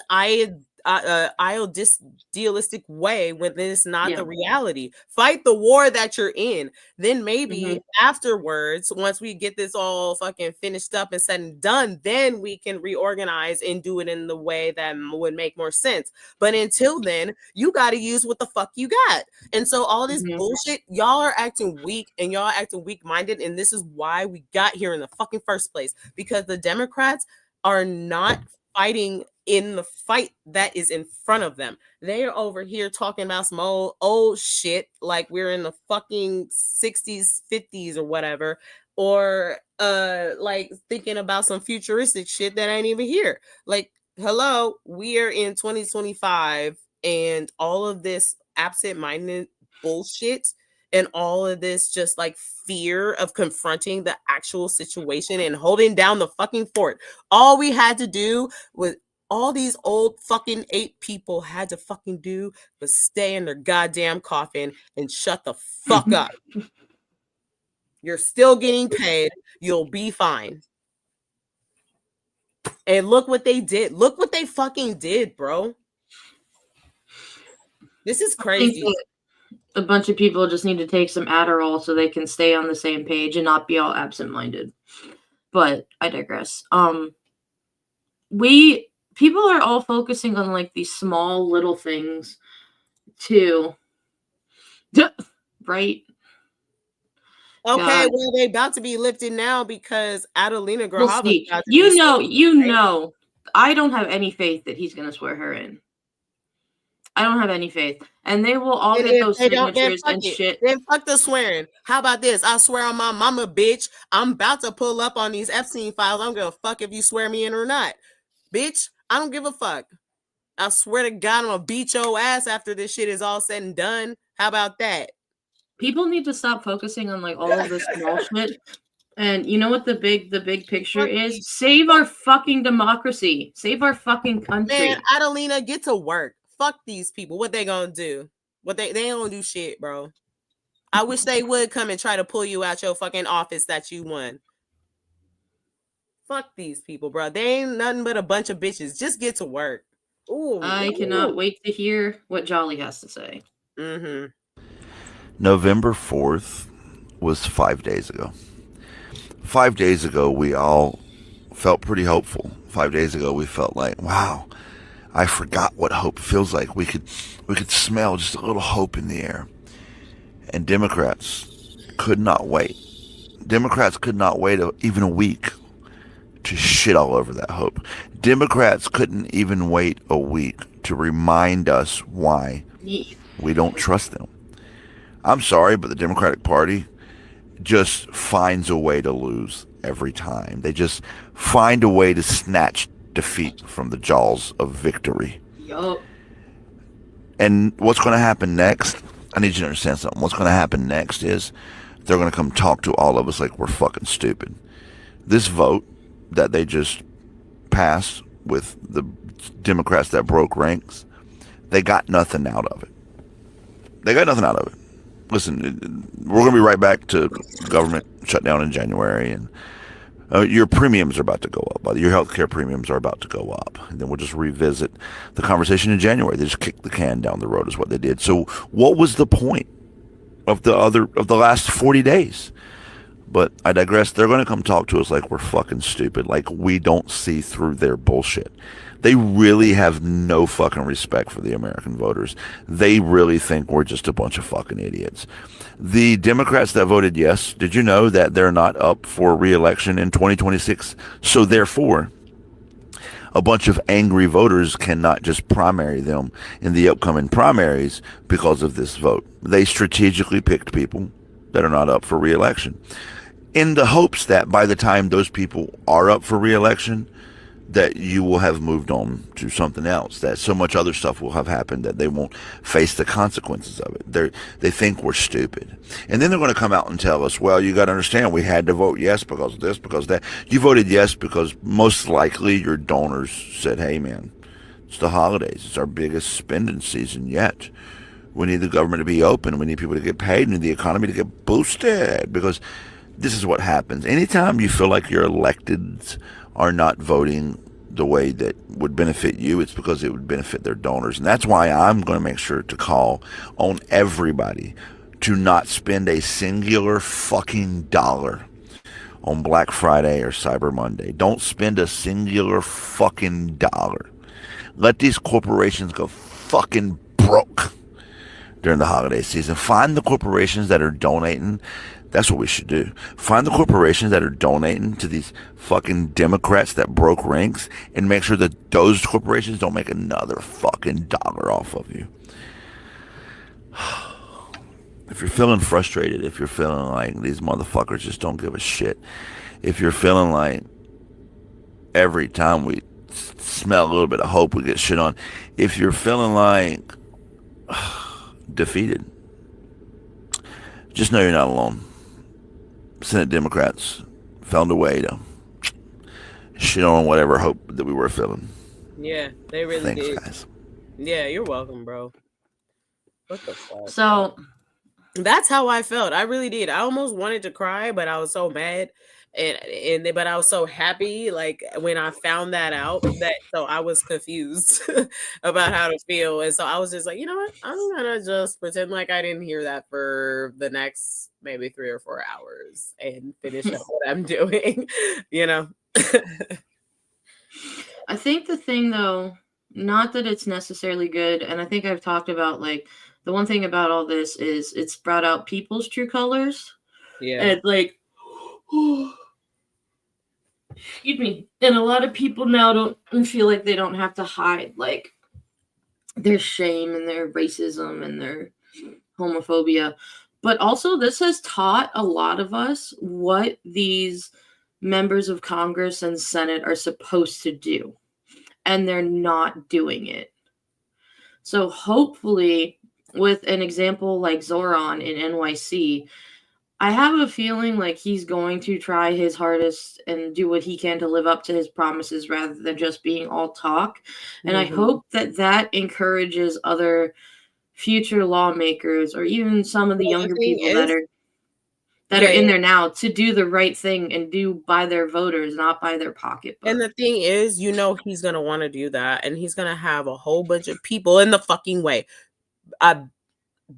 idealistic way when it's not yeah. the reality. Fight the war that you're in. Then maybe Mm-hmm. afterwards, once we get this all fucking finished up and said and done, then we can reorganize and do it in the way that would make more sense. But until then, you got to use what the fuck you got. And so all this Mm-hmm. bullshit, y'all are acting weak and y'all are acting weak-minded. And this is why we got here in the fucking first place, because the Democrats are not fighting in the fight that is in front of them. They are over here talking about some old shit like we're in the fucking 60s, 50s or whatever, or like thinking about some futuristic shit that ain't even here. Like, hello, we are in 2025 and all of this absent-minded bullshit and all of this just like fear of confronting the actual situation and holding down the fucking fort. All we had to do was all these old fucking 8 people had to fucking do was stay in their goddamn coffin and shut the fuck up. You're still getting paid. You'll be fine. And look what they did. Look what they fucking did, bro. This is crazy. A bunch of people just need to take some Adderall so they can stay on the same page and not be all absent-minded. But I digress. People are all focusing on like these small little things too. Right? Okay, God. well, they about to be lifted now because Adelina We'll Grajava see. about to You be know, right? I don't have any faith that he's going to swear her in. I don't have any faith. And they will all And get if those they don't, then signatures fuck and it. shit. Then fuck the swearing. How about this? I swear on my mama, bitch. I'm about to pull up on these Epstein files. I'm gonna fuck if you swear me in or not. Bitch, I don't give a fuck. I swear to God, I'm gonna beat your ass after this shit is all said and done. How about that? People need to stop focusing on like all of this small shit. And you know what the big picture is? Save our fucking democracy. Save our fucking country. Man, Adelina, get to work. Fuck these people. What they gonna do? What they ain't gonna do shit, bro. I wish they would come and try to pull you out your fucking office that you won. Fuck these people, bro. They ain't nothing but a bunch of bitches. Just get to work. Ooh. I cannot wait to hear what Jolly has to say. Mm-hmm. November 4th was 5 days ago. 5 days ago, we all felt pretty hopeful. 5 days ago, we felt like, wow, I forgot what hope feels like. We could smell just a little hope in the air. And Democrats could not wait. Democrats could not wait even a week to shit all over that hope. Democrats couldn't even wait a week to remind us why we don't trust them. I'm sorry, but the Democratic Party just finds a way to lose every time. They just find a way to snatch defeat from the jaws of victory. Yup. And what's going to happen next? I need you to understand something. What's going to happen next is they're going to come talk to all of us like we're fucking stupid. This vote that they just passed with the Democrats that broke ranks, they got nothing out of it. They got nothing out of it. Listen, we're going to be right back to government shutdown in January, and your premiums are about to go up. Your health care premiums are about to go up. And then we'll just revisit the conversation in January. They just kicked the can down the road is what they did. So what was the point of the last 40 days? But I digress. They're going to come talk to us like we're fucking stupid, like we don't see through their bullshit. They really have no fucking respect for the American voters. They really think we're just a bunch of fucking idiots. The Democrats that voted yes, did you know that they're not up for re-election in 2026? So therefore, a bunch of angry voters cannot just primary them in the upcoming primaries because of this vote. They strategically picked people that are not up for re-election in the hopes that by the time those people are up for re-election, that you will have moved on to something else, that so much other stuff will have happened that they won't face the consequences of it. They think we're stupid. And then they're going to come out and tell us, well, you got to understand, we had to vote yes because of this, because of that. You voted yes because most likely your donors said, hey, man, it's the holidays. It's our biggest spending season yet. We need the government to be open. We need people to get paid. We need the economy to get boosted, because this is what happens. Anytime you feel like your electeds are not voting the way that would benefit you, it's because it would benefit their donors. And that's why I'm going to make sure to call on everybody to not spend a singular fucking dollar on Black Friday or Cyber Monday. Don't spend a singular fucking dollar. Let these corporations go fucking broke during the holiday season. Find the corporations that are donating. That's what we should do. Find the corporations that are donating to these fucking Democrats that broke ranks and make sure that those corporations don't make another fucking dollar off of you. If you're feeling frustrated, if you're feeling like these motherfuckers just don't give a shit, if you're feeling like every time we smell a little bit of hope we get shit on, if you're feeling like defeated, just know you're not alone. Senate Democrats found a way to shit on whatever hope that we were feeling. Yeah, they really Thanks, did. guys. Yeah, you're welcome, bro. What the fuck? So That's how I felt. I really did. I almost wanted to cry, but I was so mad, but I was so happy. Like when I found that out, so I was confused about how to feel, and so I was just like, you know what? I'm gonna just pretend like I didn't hear that for the next maybe 3 or 4 hours and finish up what I'm doing. You know. I think the thing though, not that it's necessarily good, and I think I've talked about like the one thing about all this is it's brought out people's true colors. Yeah. And like excuse me. And a lot of people now don't feel like they don't have to hide like their shame and their racism and their homophobia. But also this has taught a lot of us what these members of Congress and Senate are supposed to do. And they're not doing it. So hopefully, with an example like Zoran in NYC, I have a feeling like he's going to try his hardest and do what he can to live up to his promises rather than just being all talk. And I hope that that encourages other future lawmakers or even some of the younger people that are in there now to do the right thing and do by their voters, not by their pocketbook. And the thing is, you know, he's going to want to do that. And he's going to have a whole bunch of people in the fucking way.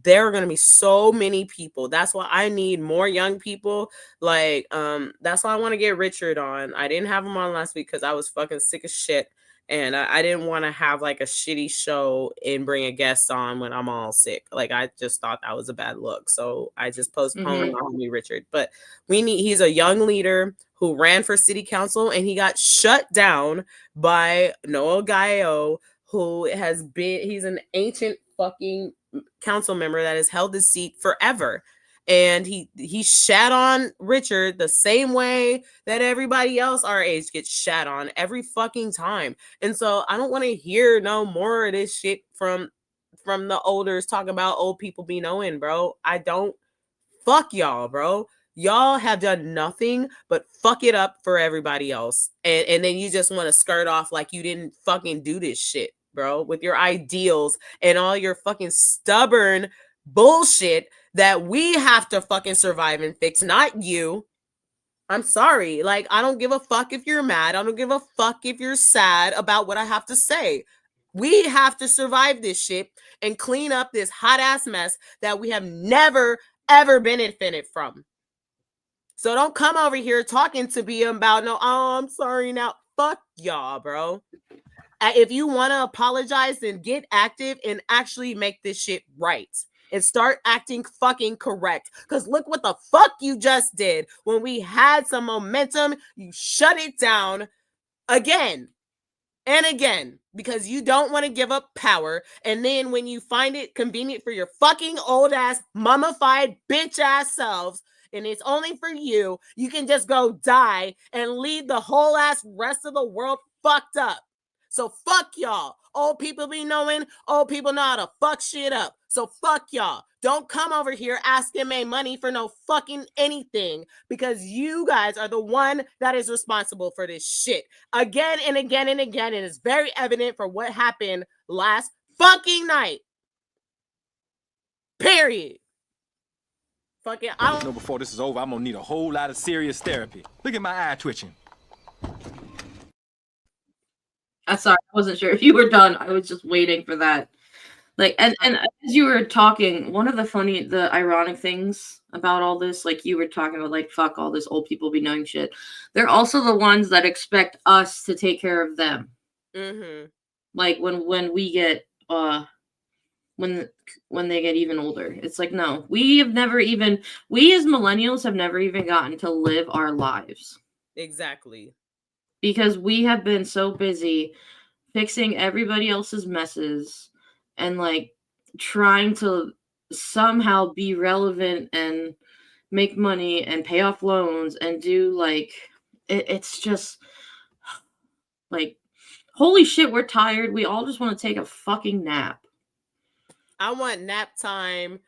There are going to be so many people. That's why I need more young people. Like, that's why I want to get Richard on. I didn't have him on last week because I was fucking sick as shit. And I didn't want to have like a shitty show and bring a guest on when I'm all sick. Like, I just thought that was a bad look. So I just postponed my homie Richard. But he's a young leader who ran for city council and he got shut down by Noah Gaio, he's an ancient fucking council member that has held his seat forever. And he shat on Richard the same way that everybody else our age gets shat on every fucking time. And so I don't want to hear no more of this shit from the olders talking about old people be knowing, bro. I don't. Fuck y'all, bro. Y'all have done nothing but fuck it up for everybody else. And then you just want to skirt off like you didn't fucking do this shit, bro, with your ideals and all your fucking stubborn bullshit that we have to fucking survive and fix, not you. I'm sorry. Like, I don't give a fuck if you're mad. I don't give a fuck if you're sad about what I have to say. We have to survive this shit and clean up this hot ass mess that we have never, ever benefited from. So don't come over here talking to me about, no, oh, I'm sorry now. Fuck y'all, bro. If you want to apologize, then get active and actually make this shit right. And start acting fucking correct. Because look what the fuck you just did. When we had some momentum, you shut it down again and again. Because you don't want to give up power. And then when you find it convenient for your fucking old ass, mummified bitch ass selves, and it's only for you, you can just go die and leave the whole ass rest of the world fucked up. So fuck y'all. Old people be knowing. Old people know how to fuck shit up. So fuck y'all. Don't come over here asking me money for no fucking anything because you guys are the one that is responsible for this shit. Again and again and again. It is very evident for what happened last fucking night. Period. Fucking, I don't know before this is over, I'm gonna need a whole lot of serious therapy. Look at my eye twitching. I'm sorry, I wasn't sure if you were done. I was just waiting for that. Like, and as you were talking, one of the ironic things about all this, like you were talking about, like, fuck all this old people be knowing shit. They're also the ones that expect us to take care of them. Mm-hmm. Like when we get when they get even older, it's like, no, we as millennials have never even gotten to live our lives. Exactly. Because we have been so busy fixing everybody else's messes and like trying to somehow be relevant and make money and pay off loans and do like it's just like, holy shit, we're tired. We all just want to take a fucking nap. I want nap time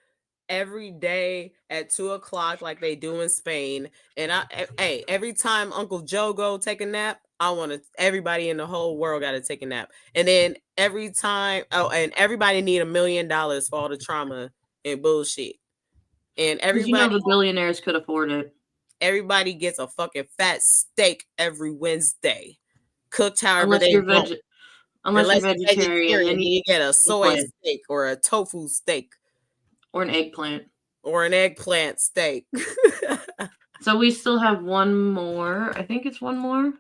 every day at 2:00 like they do in Spain. And hey, every time Uncle Joe go take a nap, I want to. Everybody in the whole world got to take a nap. And then every time, and everybody need $1 million for all the trauma and bullshit. And Because the billionaires could afford it. Everybody gets a fucking fat steak every Wednesday, cooked however unless they you're want. Unless you're vegetarian, then you get a soy steak or a tofu steak. Or an eggplant. Or an eggplant steak. So we still have one more. I think it's one more.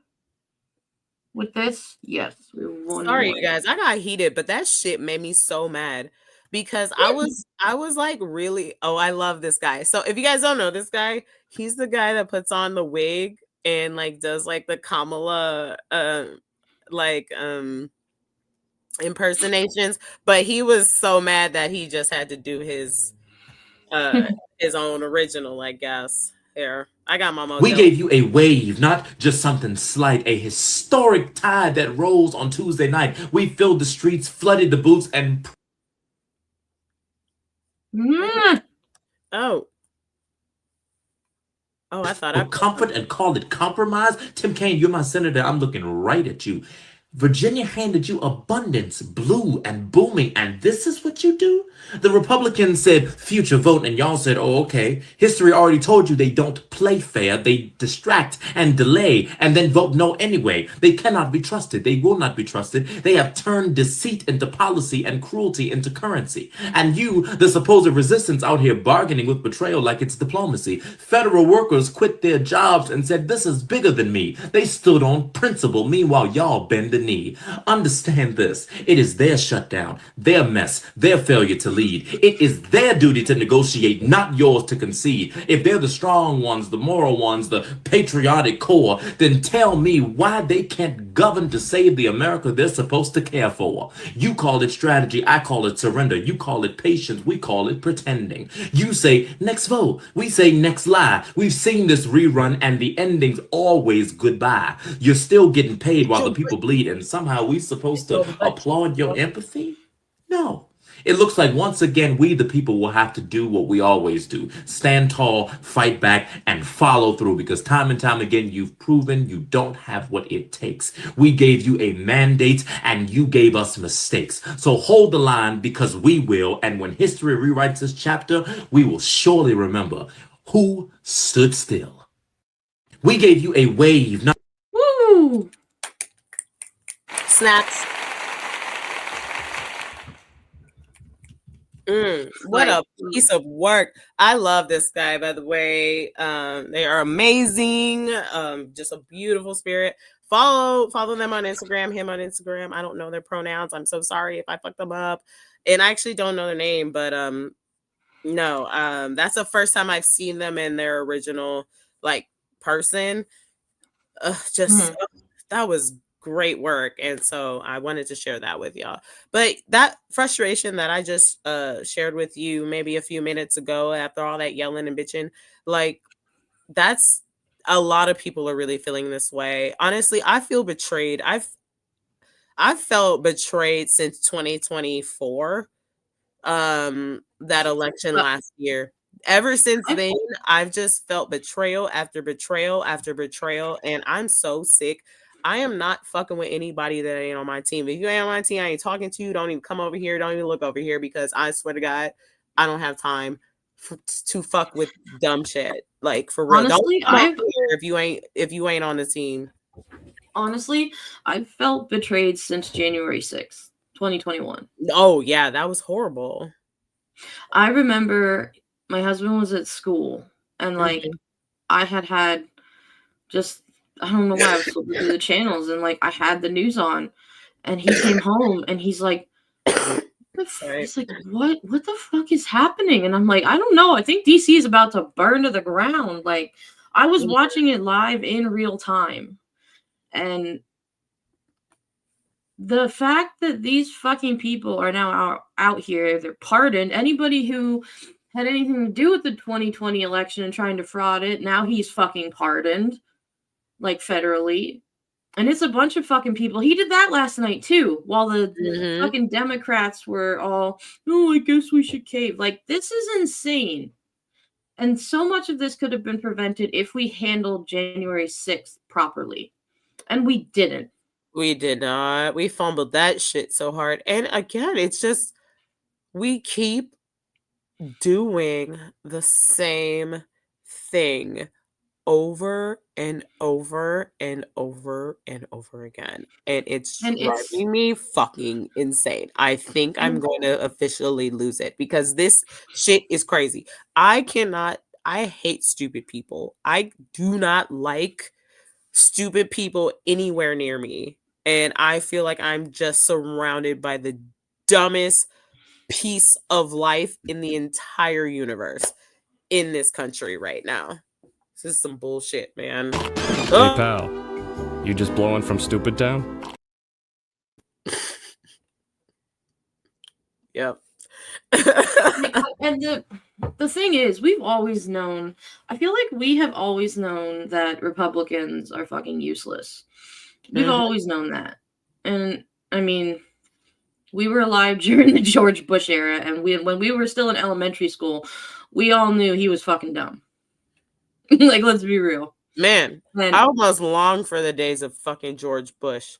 With this? Yes. We have one Sorry, more. you guys. I got heated, but that shit made me so mad. Because I was like really, I love this guy. So if you guys don't know this guy, he's the guy that puts on the wig and like does like the Kamala impersonations. But he was so mad that he just had to do his own original, I guess. Here, I got my mojo. We gave you a wave, not just something slight, a historic tide that rolls on Tuesday night. We filled the streets, flooded the booths, and Oh, I thought I comfort and call it compromise. Tim Kaine, you're my senator. I'm looking right at you. Virginia handed you abundance, blue and booming, and this is what you do? The Republicans said future vote, and y'all said, oh, okay. History already told you they don't play fair. They distract and delay and then vote no anyway. They cannot be trusted. They will not be trusted. They have turned deceit into policy and cruelty into currency. And you, the supposed resistance out here bargaining with betrayal like it's diplomacy. Federal workers quit their jobs and said, this is bigger than me. They stood on principle. Meanwhile, y'all bend the knee. Understand this. It is their shutdown, their mess, their failure to lead. It is their duty to negotiate, not yours to concede. If they're the strong ones, the moral ones, the patriotic core, then tell me why they can't govern to save the America they're supposed to care for. You call it strategy, I call it surrender. You call it patience, we call it pretending. You say next vote, we say next lie. We've seen this rerun and the ending's always goodbye. You're still getting paid while the people bleed, and somehow we supposed to applaud your empathy? No. It looks like once again we the people will have to do what we always do. Stand tall, fight back, and follow through, because time and time again you've proven you don't have what it takes. We gave you a mandate and you gave us mistakes. So hold the line, because we will, and when history rewrites this chapter, we will surely remember who stood still. We gave you a wave, not Woo! Snaps. What a piece of work. I love this guy, by the way. They are amazing. Just a beautiful spirit. Follow them on Instagram, him on Instagram. I don't know their pronouns. I'm so sorry if I fucked them up. And I actually don't know their name, but no, that's the first time I've seen them in their original like person. That was great work, and so I wanted to share that with y'all. But that frustration that I just shared with you maybe a few minutes ago, after all that yelling and bitching, like that's a lot of people are really feeling this way. Honestly, I feel betrayed. I've felt betrayed since 2024, that election last year. Ever since then, I've just felt betrayal after betrayal after betrayal, and I'm so sick. I am not fucking with anybody that ain't on my team. If you ain't on my team, I ain't talking to you. Don't even come over here. Don't even look over here, because I swear to God, I don't have time to fuck with dumb shit. Like, for real. Honestly, don't come over here if you ain't on the team. Honestly, I've felt betrayed since January 6th, 2021. Oh yeah, that was horrible. I remember my husband was at school, and like I had just, I don't know why I was flipping through the channels, and like I had the news on, and he came home and he's like, he's like, what the fuck is happening? And I'm like, I don't know. I think DC is about to burn to the ground. Like, I was watching it live in real time, and the fact that these fucking people are now out here, they're pardoned. Anybody who had anything to do with the 2020 election and trying to fraud it, now he's fucking pardoned, like federally. And it's a bunch of fucking people. He did that last night too, while the Mhm. fucking Democrats were all, oh, I guess we should cave. Like, this is insane. And so much of this could have been prevented if we handled January 6th properly. And we didn't. We did not. We fumbled that shit so hard. And again, it's just we keep doing the same thing over and over and over and over again. And it's And it's driving me fucking insane. I think I'm and going to officially lose it because this shit is crazy. I hate stupid people. I do not like stupid people anywhere near me. And I feel like I'm just surrounded by the dumbest piece of life in the entire universe in this country right now. This is some bullshit, man. Hey, Ugh. pal. You just blowing from Stupid Town? Yep. and the thing is, we've always known, I feel like we have always known that Republicans are fucking useless. We've Mhm. always known that. And I mean, we were alive during the George Bush era, and when we were still in elementary school, we all knew he was fucking dumb. Like, let's be real. Man, And I almost long for the days of fucking George Bush.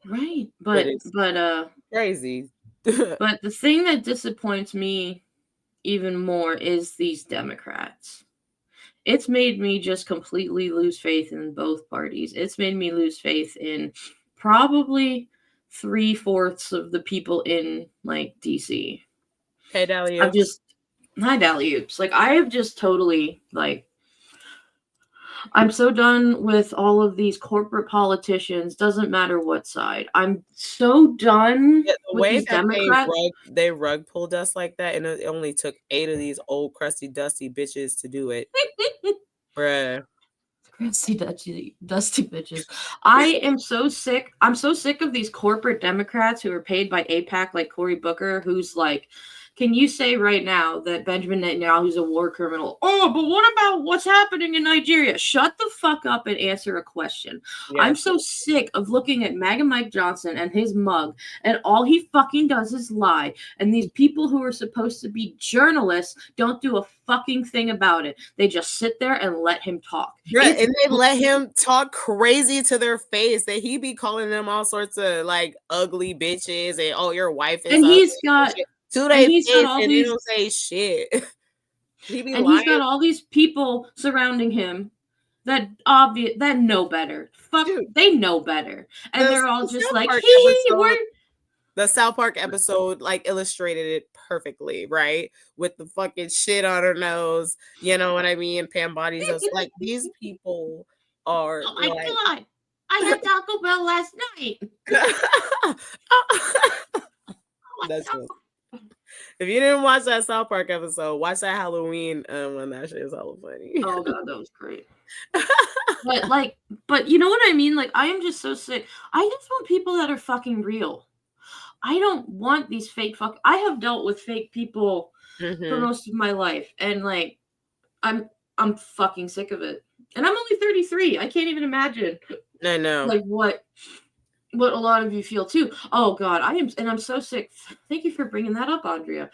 right, But but it's but crazy. but the thing that disappoints me even more is these Democrats. It's made me just completely lose faith in both parties. It's made me lose faith in probably 3/4 of the people in like DC. Hey, Dahlia. I've just hi Dally-oops. Like, I have just totally like I'm so done with all of these corporate politicians, doesn't matter what side. I'm so done Yeah, the with way these that Democrats. they rug pulled us like that, and it only took 8 of these old crusty dusty bitches to do it. Bruh. Crusty dusty bitches. I am so sick. I'm so sick of these corporate Democrats who are paid by AIPAC, like Cory Booker, who's like, can you say right now that Benjamin Netanyahu is a war criminal? Oh, but what about what's happening in Nigeria? Shut the fuck up and answer a question. I'm Yes. so sick of looking at MAGA Mike Johnson and his mug, and all he fucking does is lie. And these people who are supposed to be journalists don't do a fucking thing about it. They just sit there and let him talk. Bruh, It's and they let him talk crazy to their face that he be calling them all sorts of like ugly bitches and oh, your wife is and ugly he's and got shit to and their he's face got all and they these don't say shit. He be and he's lying. got all these people surrounding him that know better. Fuck, Dude, they know better, and they're all the just South like, Park hee hee, episode, we're the South Park episode like illustrated it perfectly, right? With the fucking shit on her nose, you know what I mean? Pam Body's just like these people are oh my like god, I had Taco Bell last night. Oh my That's God. just if you didn't watch that South Park episode, watch that Halloween when that shit is hella funny. Oh god, that was great. But you know what I mean? Like, I am just so sick. I just want people that are fucking real. I don't want these fake I have dealt with fake people for Mhm. most of my life, and like I'm fucking sick of it. And I'm only 33. I can't even imagine I know. like what a lot of you feel too. Oh god, I'm so sick. Thank you for bringing that up, Andrea.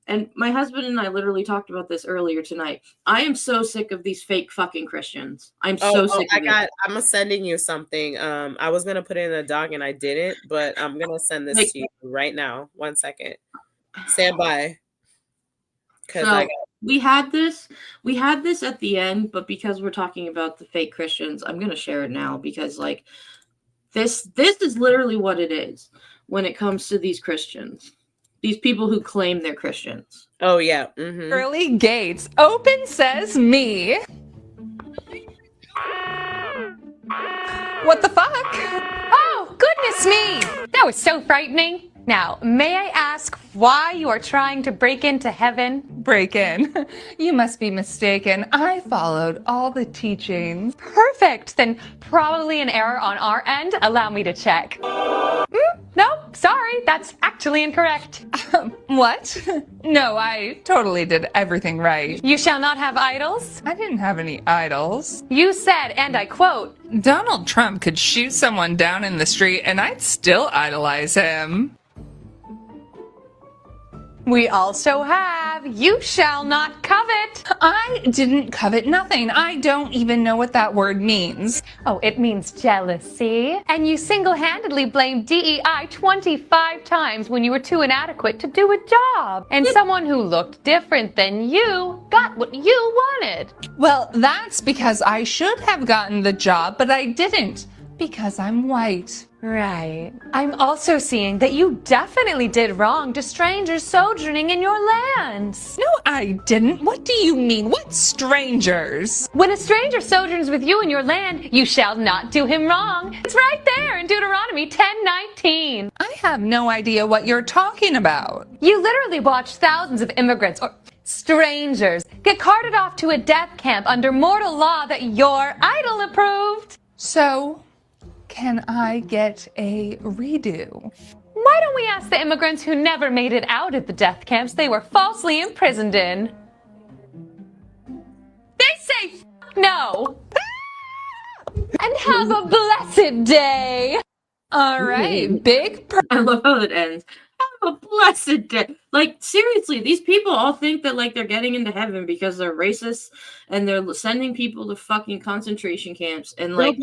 And my husband and I literally talked about this earlier tonight. I am so sick of these fake fucking Christians. I'm so sick of it. I'm sending you something. I was gonna put it in a doc and I didn't, but I'm gonna send this Like, to you right now. 1 second. Stand by. so we had this at the end, but because we're talking about the fake Christians, I'm gonna share it now because like this is literally what it is when it comes to these Christians. These people who claim they're Christians. Oh yeah. Mhm. Early gates. Open says me. What the fuck? Oh, goodness me! That was so frightening. Now, may I ask why you are trying to break into heaven? Break in. You must be mistaken. I followed all the teachings. Perfect! Then probably an error on our end. Allow me to check. Nope, sorry, that's actually incorrect. What? No, I totally did everything right. You shall not have idols. I didn't have any idols. You said, and I quote, Donald Trump could shoot someone down in the street and I'd still idolize him. we also have, you shall not covet. I didn't covet nothing. I don't even know what that word means. Oh, it means jealousy. And you single-handedly blamed DEI 25 times when you were too inadequate to do a job. And someone who looked different than you got what you wanted. Well, that's because I should have gotten the job, but I didn't. Because I'm white. Right. I'm also seeing that you definitely did wrong to strangers sojourning in your lands. No, I didn't. What do you mean? What strangers? When a stranger sojourns with you in your land, you shall not do him wrong. It's right there in Deuteronomy 10:19. I have no idea what you're talking about. You literally watched thousands of immigrants or strangers get carted off to a death camp under mortal law that your idol approved. So, can I get a redo? Why don't we ask the immigrants who never made it out of the death camps they were falsely imprisoned in? They say no. And have a blessed day. All right, big I love how it ends. Have a blessed day. Like, seriously, these people all think that, like, they're getting into heaven because they're racist and they're sending people to fucking concentration camps. And, like,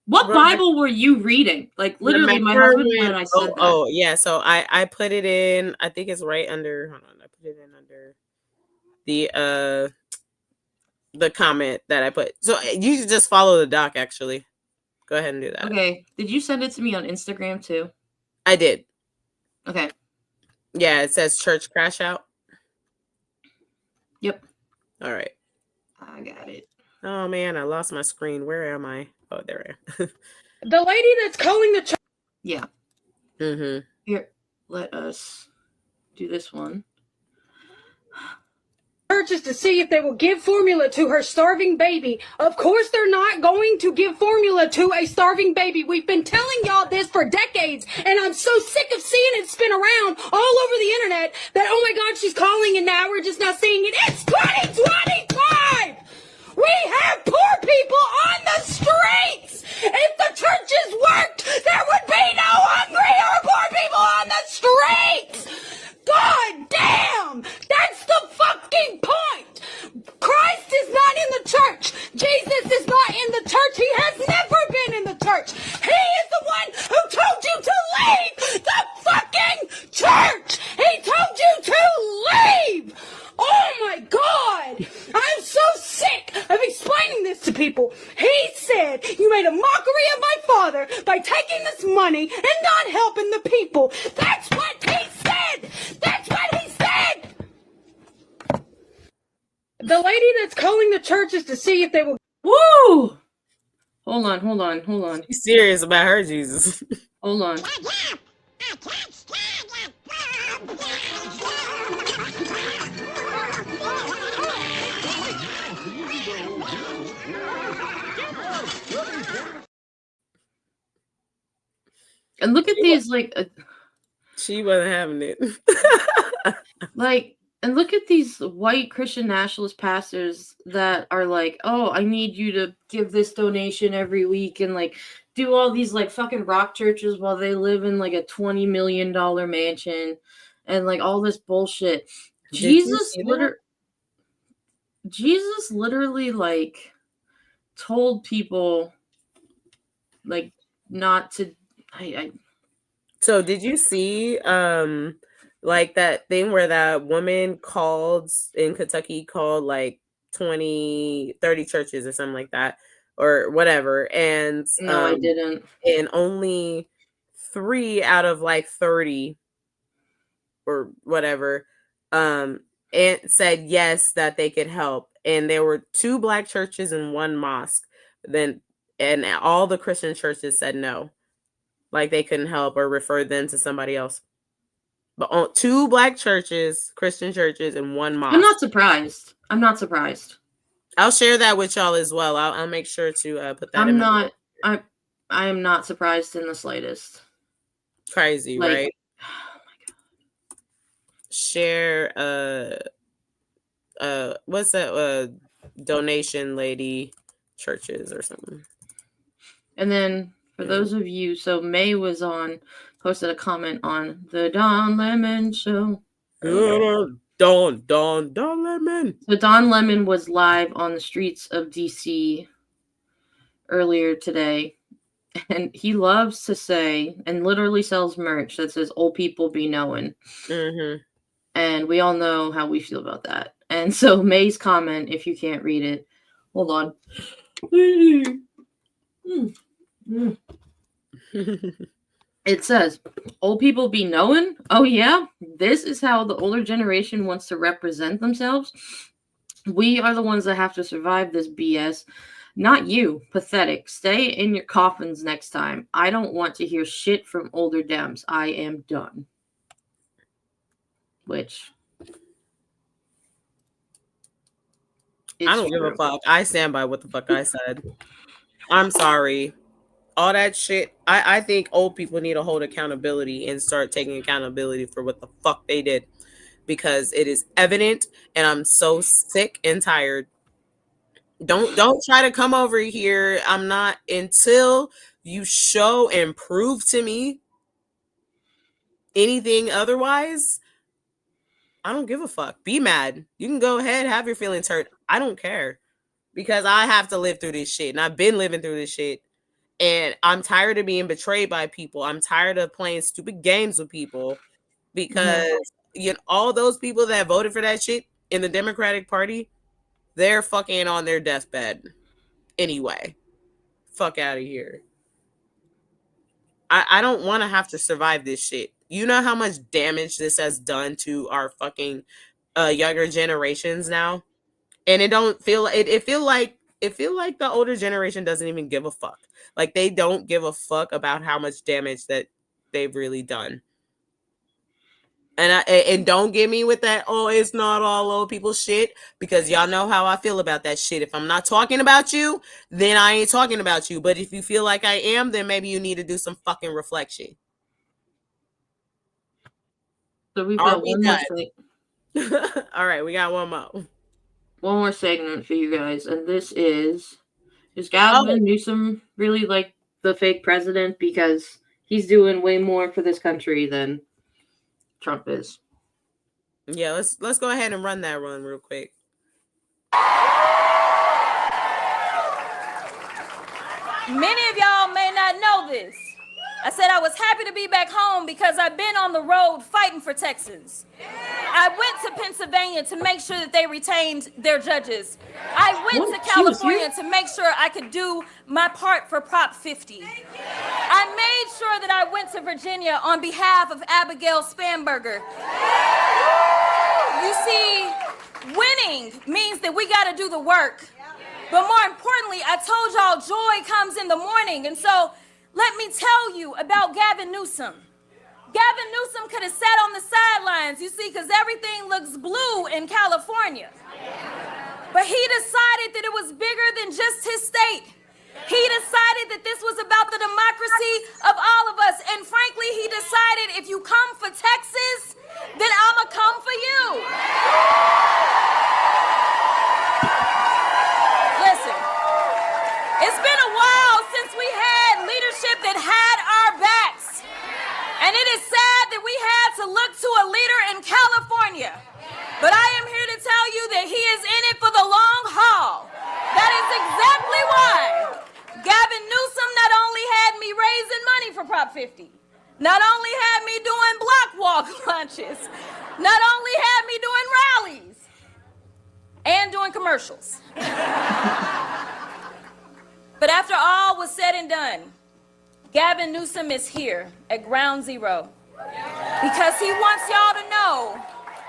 what Bible were you reading? Like, literally, my husband and I said that. Oh, yeah. So I put it in, I think it's right under, hold on, I put it in under the comment that I put. So you should just follow the doc, actually. Go ahead and do that. Okay. Did you send it to me on Instagram, too? I did. Okay. Yeah, it says church crash out. Yep. All right. I got it. Oh, man, I lost my screen. Where am I? Oh, there I am. The lady that's calling the church. Yeah. Mm-hmm. Here, let us do this one. Churches to see if they will give formula to her starving baby. Of course they're not going to give formula to a starving baby. We've been telling y'all this for decades, and I'm so sick of seeing it spin around all over the internet that, oh my God, she's calling, and now we're just not seeing it. It's 2025! We have poor people on the streets! If the churches worked, there would be no hungry or poor people on the streets! God damn! That's the fucking point! Christ is not in the church! Jesus is not in the church! He has never been in the church! He is the one who told you to leave the fucking church! He told you to leave! Oh my God! I'm so sick of explaining this to people. He said you made a mockery of my father by taking this money and not helping the people. That's what he said! That's what he said! The lady that's calling the churches to see if they will... Woo! Hold on. She's serious about her Jesus. Hold on. And look at these, like... she wasn't having it. And look at these white Christian nationalist pastors that are like, oh, I need you to give this donation every week and, like, do all these, like, fucking rock churches while they live in, like, a $20 million mansion and, like, all this bullshit. Jesus literally, like, told people, like, not to... So did you see like that thing where that woman called in Kentucky called like 20, 30 churches or something like that or whatever, and no, I didn't. And only 3 out of like 30 or whatever and said yes that they could help, and there were 2 black churches and 1 mosque, and all the Christian churches said no. Like they couldn't help or refer them to somebody else. But on 2 black churches, Christian churures, and 1 mosque. I'm not surprised. I'll share that with y'all as well. I'll make sure to put that. I am not surprised in the slightest. Crazy, Like, right? Share what's that donation lady churches or something. and then for those of you, so May was posted a comment on the Don Lemon show. Don Lemon. So Don Lemon was live on the streets of DC earlier today, and he loves to say, and literally sells merch that says "Old people be knowing," and we all know how we feel about that. And so May's comment, if you can't read it, hold on. It says, "Old people be knowing? Oh yeah? This is how the older generation wants to represent themselves? We are the ones that have to survive this BS. Not you. Pathetic. Stay in your coffins next time. I don't want to hear shit from older Dems. I am done." Which... I don't give a fuck. I stand by what the fuck I said. I'm sorry. All that shit. I think old people need to hold accountability and start taking accountability for what the fuck they did, because it is evident, and I'm so sick and tired. Don't try to come over here. I'm not, until you show and prove to me anything otherwise. I don't give a fuck. Be mad. You can go ahead, have your feelings hurt. I don't care, because I have to live through this shit, and I've been living through this shit. And I'm tired of being betrayed by people. I'm tired of playing stupid games with people, because all those people that voted for that shit in the Democratic Party, they're fucking on their deathbed anyway. Fuck out of here. I don't want to have to survive this shit. You know how much damage this has done to our fucking younger generations now, and it don't feel it feel like the older generation doesn't even give a fuck. Like, they don't give a fuck about how much damage that they've really done. And don't get me with that, oh, it's not all old people shit, because y'all know how I feel about that shit. If I'm not talking about you, then I ain't talking about you. But if you feel like I am, then maybe you need to do some fucking reflection. So we've got one more all right, we got one more segment for you guys, and this is Gavin Newsom really like the fake president, because he's doing way more for this country than Trump is? Yeah, let's go ahead and run that run real quick. Many of y'all may not know this. I said I was happy to be back home because I've been on the road fighting for Texans. I went to Pennsylvania to make sure that they retained their judges. I went to California to make sure I could do my part for Prop 50. I made sure that I went to Virginia on behalf of Abigail Spanberger. You see, winning means that we got to do the work. But more importantly, I told y'all joy comes in the morning. And so let me tell you about Gavin Newsom. Gavin Newsom could have sat on the sidelines, you see, because everything looks blue in California. But he decided that it was bigger than just his state. He decided that this was about the democracy of all of us. And frankly, he decided, if you come for Texas, then I'ma come for you. Listen, it's been a while since we had leadership that had our backs. And it is sad that we had to look to a leader in California. But I am here to tell you that he is in it for the long haul. That is exactly why Gavin Newsom not only had me raising money for Prop 50, not only had me doing block walk lunches, not only had me doing rallies, and doing commercials. But after all was said and done, Gavin Newsom is here at ground zero because he wants y'all to know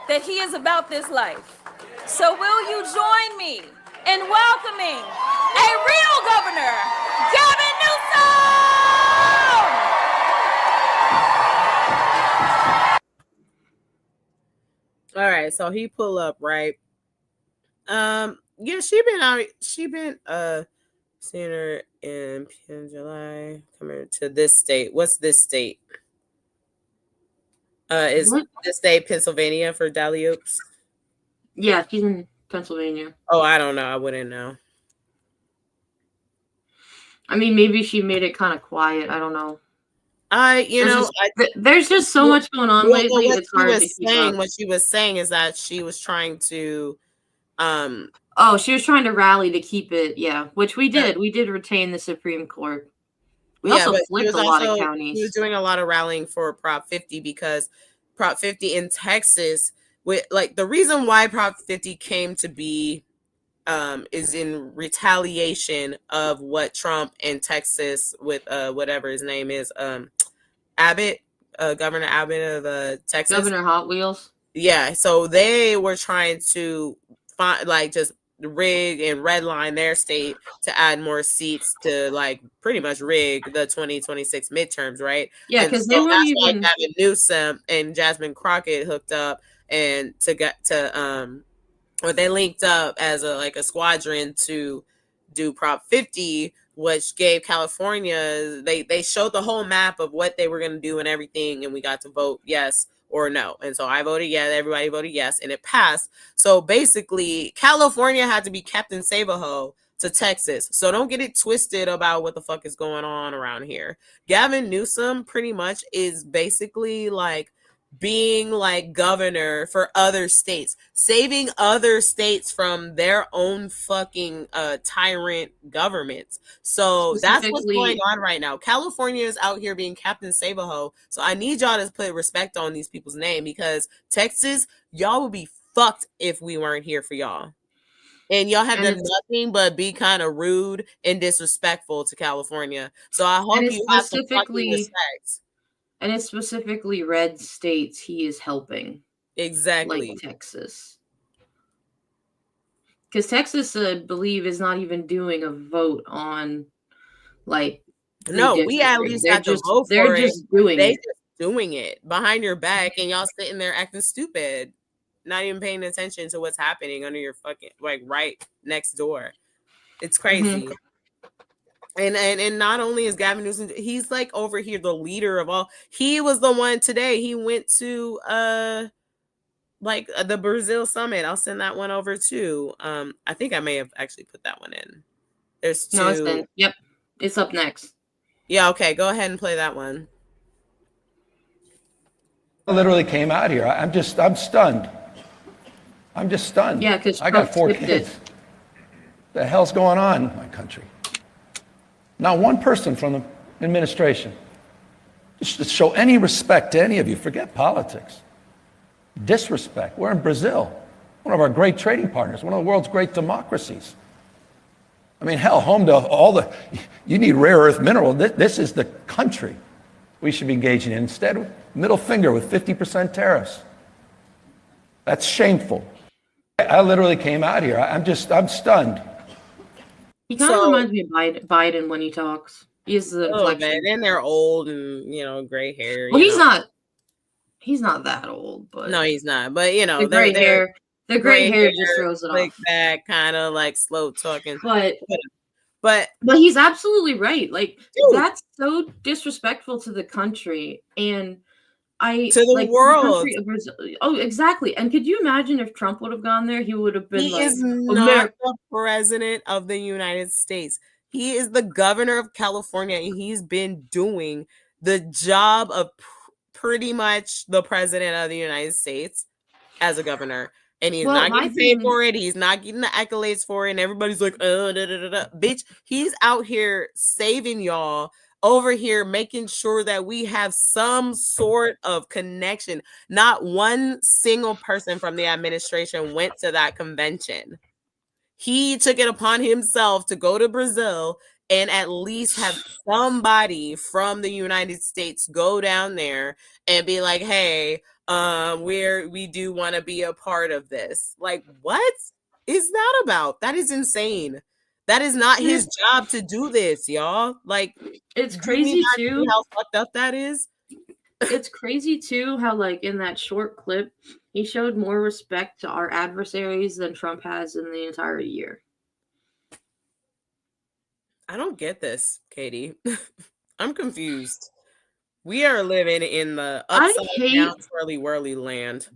that he is about this life. So will you join me in welcoming a real governor, Gavin Newsom? All right, so he pull up, right? Yeah, she been seeing her in July, coming to this state. What's this state? Is What? the state Pennsylvania for Dallioaks? Yeah, she's in Pennsylvania. Oh, I don't know. I wouldn't know. I mean, maybe she made it kind of quiet. I don't know. There's just so much going on lately. What It's she hard to was keep saying, up. what she was saying is that she was trying to, Oh, she was trying to rally to keep it, yeah, which we did. We did retain the Supreme Court. We also but she flipped was a lot of also counties. doing a lot of rallying for Prop 50 because Prop 50 in Texas, with like the reason why Prop 50 came to be, is in retaliation of what Trump in Texas with whatever his name is, Abbott, Governor Abbott of Texas. Governor Hot Wheels. Yeah, so they were trying to find just rig and redline their state to add more seats to pretty much rig the 2026 midterms, right? Yeah, And because so they weren't that's even. why Gavin Newsom and Jasmine Crockett hooked up and or they linked up as a squadron to do Prop 50, which gave California, they showed the whole map of what they were going to do and everything, and we got to vote yes or no. And so I voted yes, everybody voted yes, and it passed. So basically, California had to be Captain Save-A-Ho to Texas. So don't get it twisted about what the fuck is going on around here. Gavin Newsom pretty much is basically being governor for other states, saving other states from their own fucking tyrant governments. So that's what's going on right now. California is out here being Captain Save-A-Ho. So I need y'all to put respect on these people's name, because Texas, y'all would be fucked if we weren't here for y'all. And y'all have done nothing but be kind of rude and disrespectful to California. So I hope you have some fucking respect. And it's specifically red states he is helping. Exactly. Like Texas. Because Texas, I believe, is not even doing a vote on, no, we at least got to vote for it. They're just doing it. Just doing it behind your back, and y'all sitting there acting stupid, not even paying attention to what's happening under your fucking, right next door. It's crazy. Mm-hmm. And not only is Gavin Newsom, he's over here the leader of all. He was the one today. He went to the Brazil summit. I'll send that one over too. I think I may have actually put that one in. There's two. No, it's in. Yep, it's up next. Yeah, okay. Go ahead and play that one. I literally came out here. I'm stunned. I'm just stunned. Yeah, because I got 4 kids. The hell's going on in my country? Not one person from the administration. Just to show any respect to any of you. Forget politics. Disrespect. We're in Brazil, one of our great trading partners, one of the world's great democracies. I mean, hell, home to you need rare earth mineral. This is the country we should be engaging in. Instead, middle finger with 50% tariffs. That's shameful. I literally came out here. I'm stunned. He kind of reminds me of Biden when he talks. He's the inflection. And they're old and gray hair. Well, he's not that old, but no, he's not. But the gray hair, just throws it off. That kind of slow talking. But he's absolutely right. That's so disrespectful to the country and to the world. Oh, exactly. And could you imagine if Trump would have gone there? He would have been. He is not the president of the United States. He is the governor of California, and he's been doing the job of pretty much the president of the United States as a governor. And he's not getting paid for it. He's not getting the accolades for it. And everybody's like, bitch, he's out here saving y'all, over here making sure that we have some sort of connection. Not one single person from the administration went to that convention. He took it upon himself to go to Brazil and at least have somebody from the United States go down there and be like, hey, we do want to be a part of this. What is that about? That is insane. That is not his job to do this, y'all. It's crazy too how fucked up that is. It's crazy too how in that short clip he showed more respect to our adversaries than Trump has in the entire year. I don't get this, Katie. I'm confused. We are living in the upside down, swirly whirly land.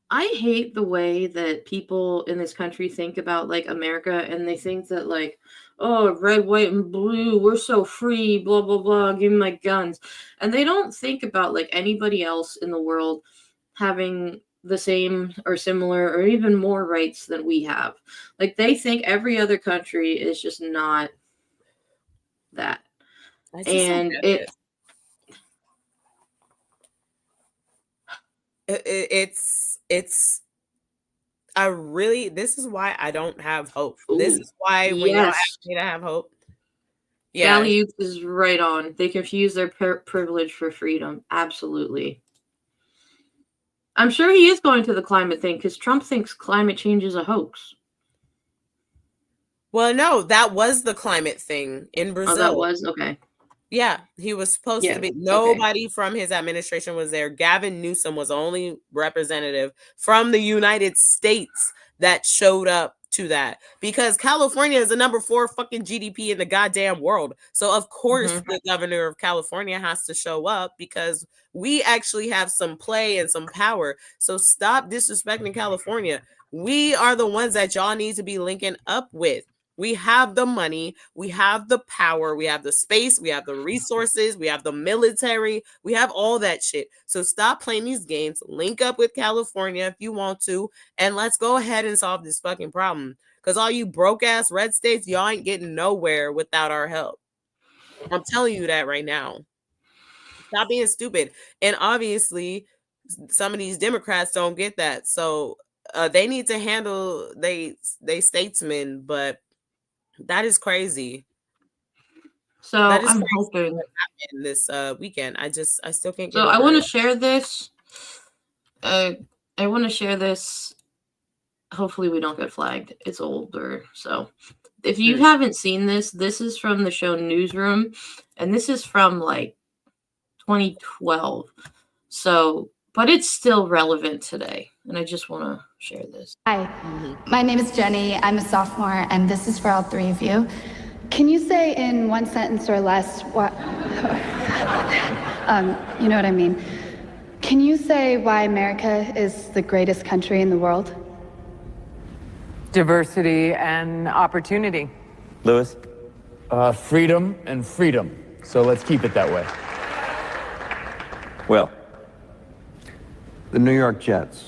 I hate the way that people in this country think about like America, and they think that like, oh, red, white, and blue, we're so free, blah blah blah, give me my guns. And they don't think about like anybody else in the world having the same or similar or even more rights than we have. Like they think every other country is just not that. And it's I really, this is why I don't have hope. This is why when y'all ask me to have hope. Yeah. Youth is right on. They confuse their privilege for freedom. Absolutely. I'm sure he is going to the climate thing because Trump thinks climate change is a hoax. Well, no, that was the climate thing in Brazil. Oh, that was? Okay. Yeah, he was supposed to be. Nobody from his administration was there. Gavin Newsom was the only representative from the United States that showed up to that, because California is the number 4 fucking GDP in the goddamn world. So of course the governor of California has to show up because we actually have some play and some power. So stop disrespecting California. We are the ones that y'all need to be linking up with. We have the money, we have the power, we have the space, we have the resources, we have the military, we have all that shit. So stop playing these games, link up with California if you want to, and let's go ahead and solve this fucking problem. Because all you broke ass red states, y'all ain't getting nowhere without our help. I'm telling you that right now. Stop being stupid. And obviously, some of these Democrats don't get that. So they need to handle they statesmen, but that is crazy. So I'm hoping this weekend. I still can't get so over I want it. to share this. I want to share this. Hopefully we don't get flagged. It's older. So if you haven't seen this, this is from the show Newsroom, and this is from like 2012. So, but it's still relevant today, and I just want to share this. Hi, my name is Jenny. I'm a sophomore, and this is for all 3 of you. Can you say in 1 sentence or less what, you know what I mean? Can you say why America is the greatest country in the world? Diversity and opportunity. Lewis? Freedom and freedom. So let's keep it that way. Will? The New York Jets.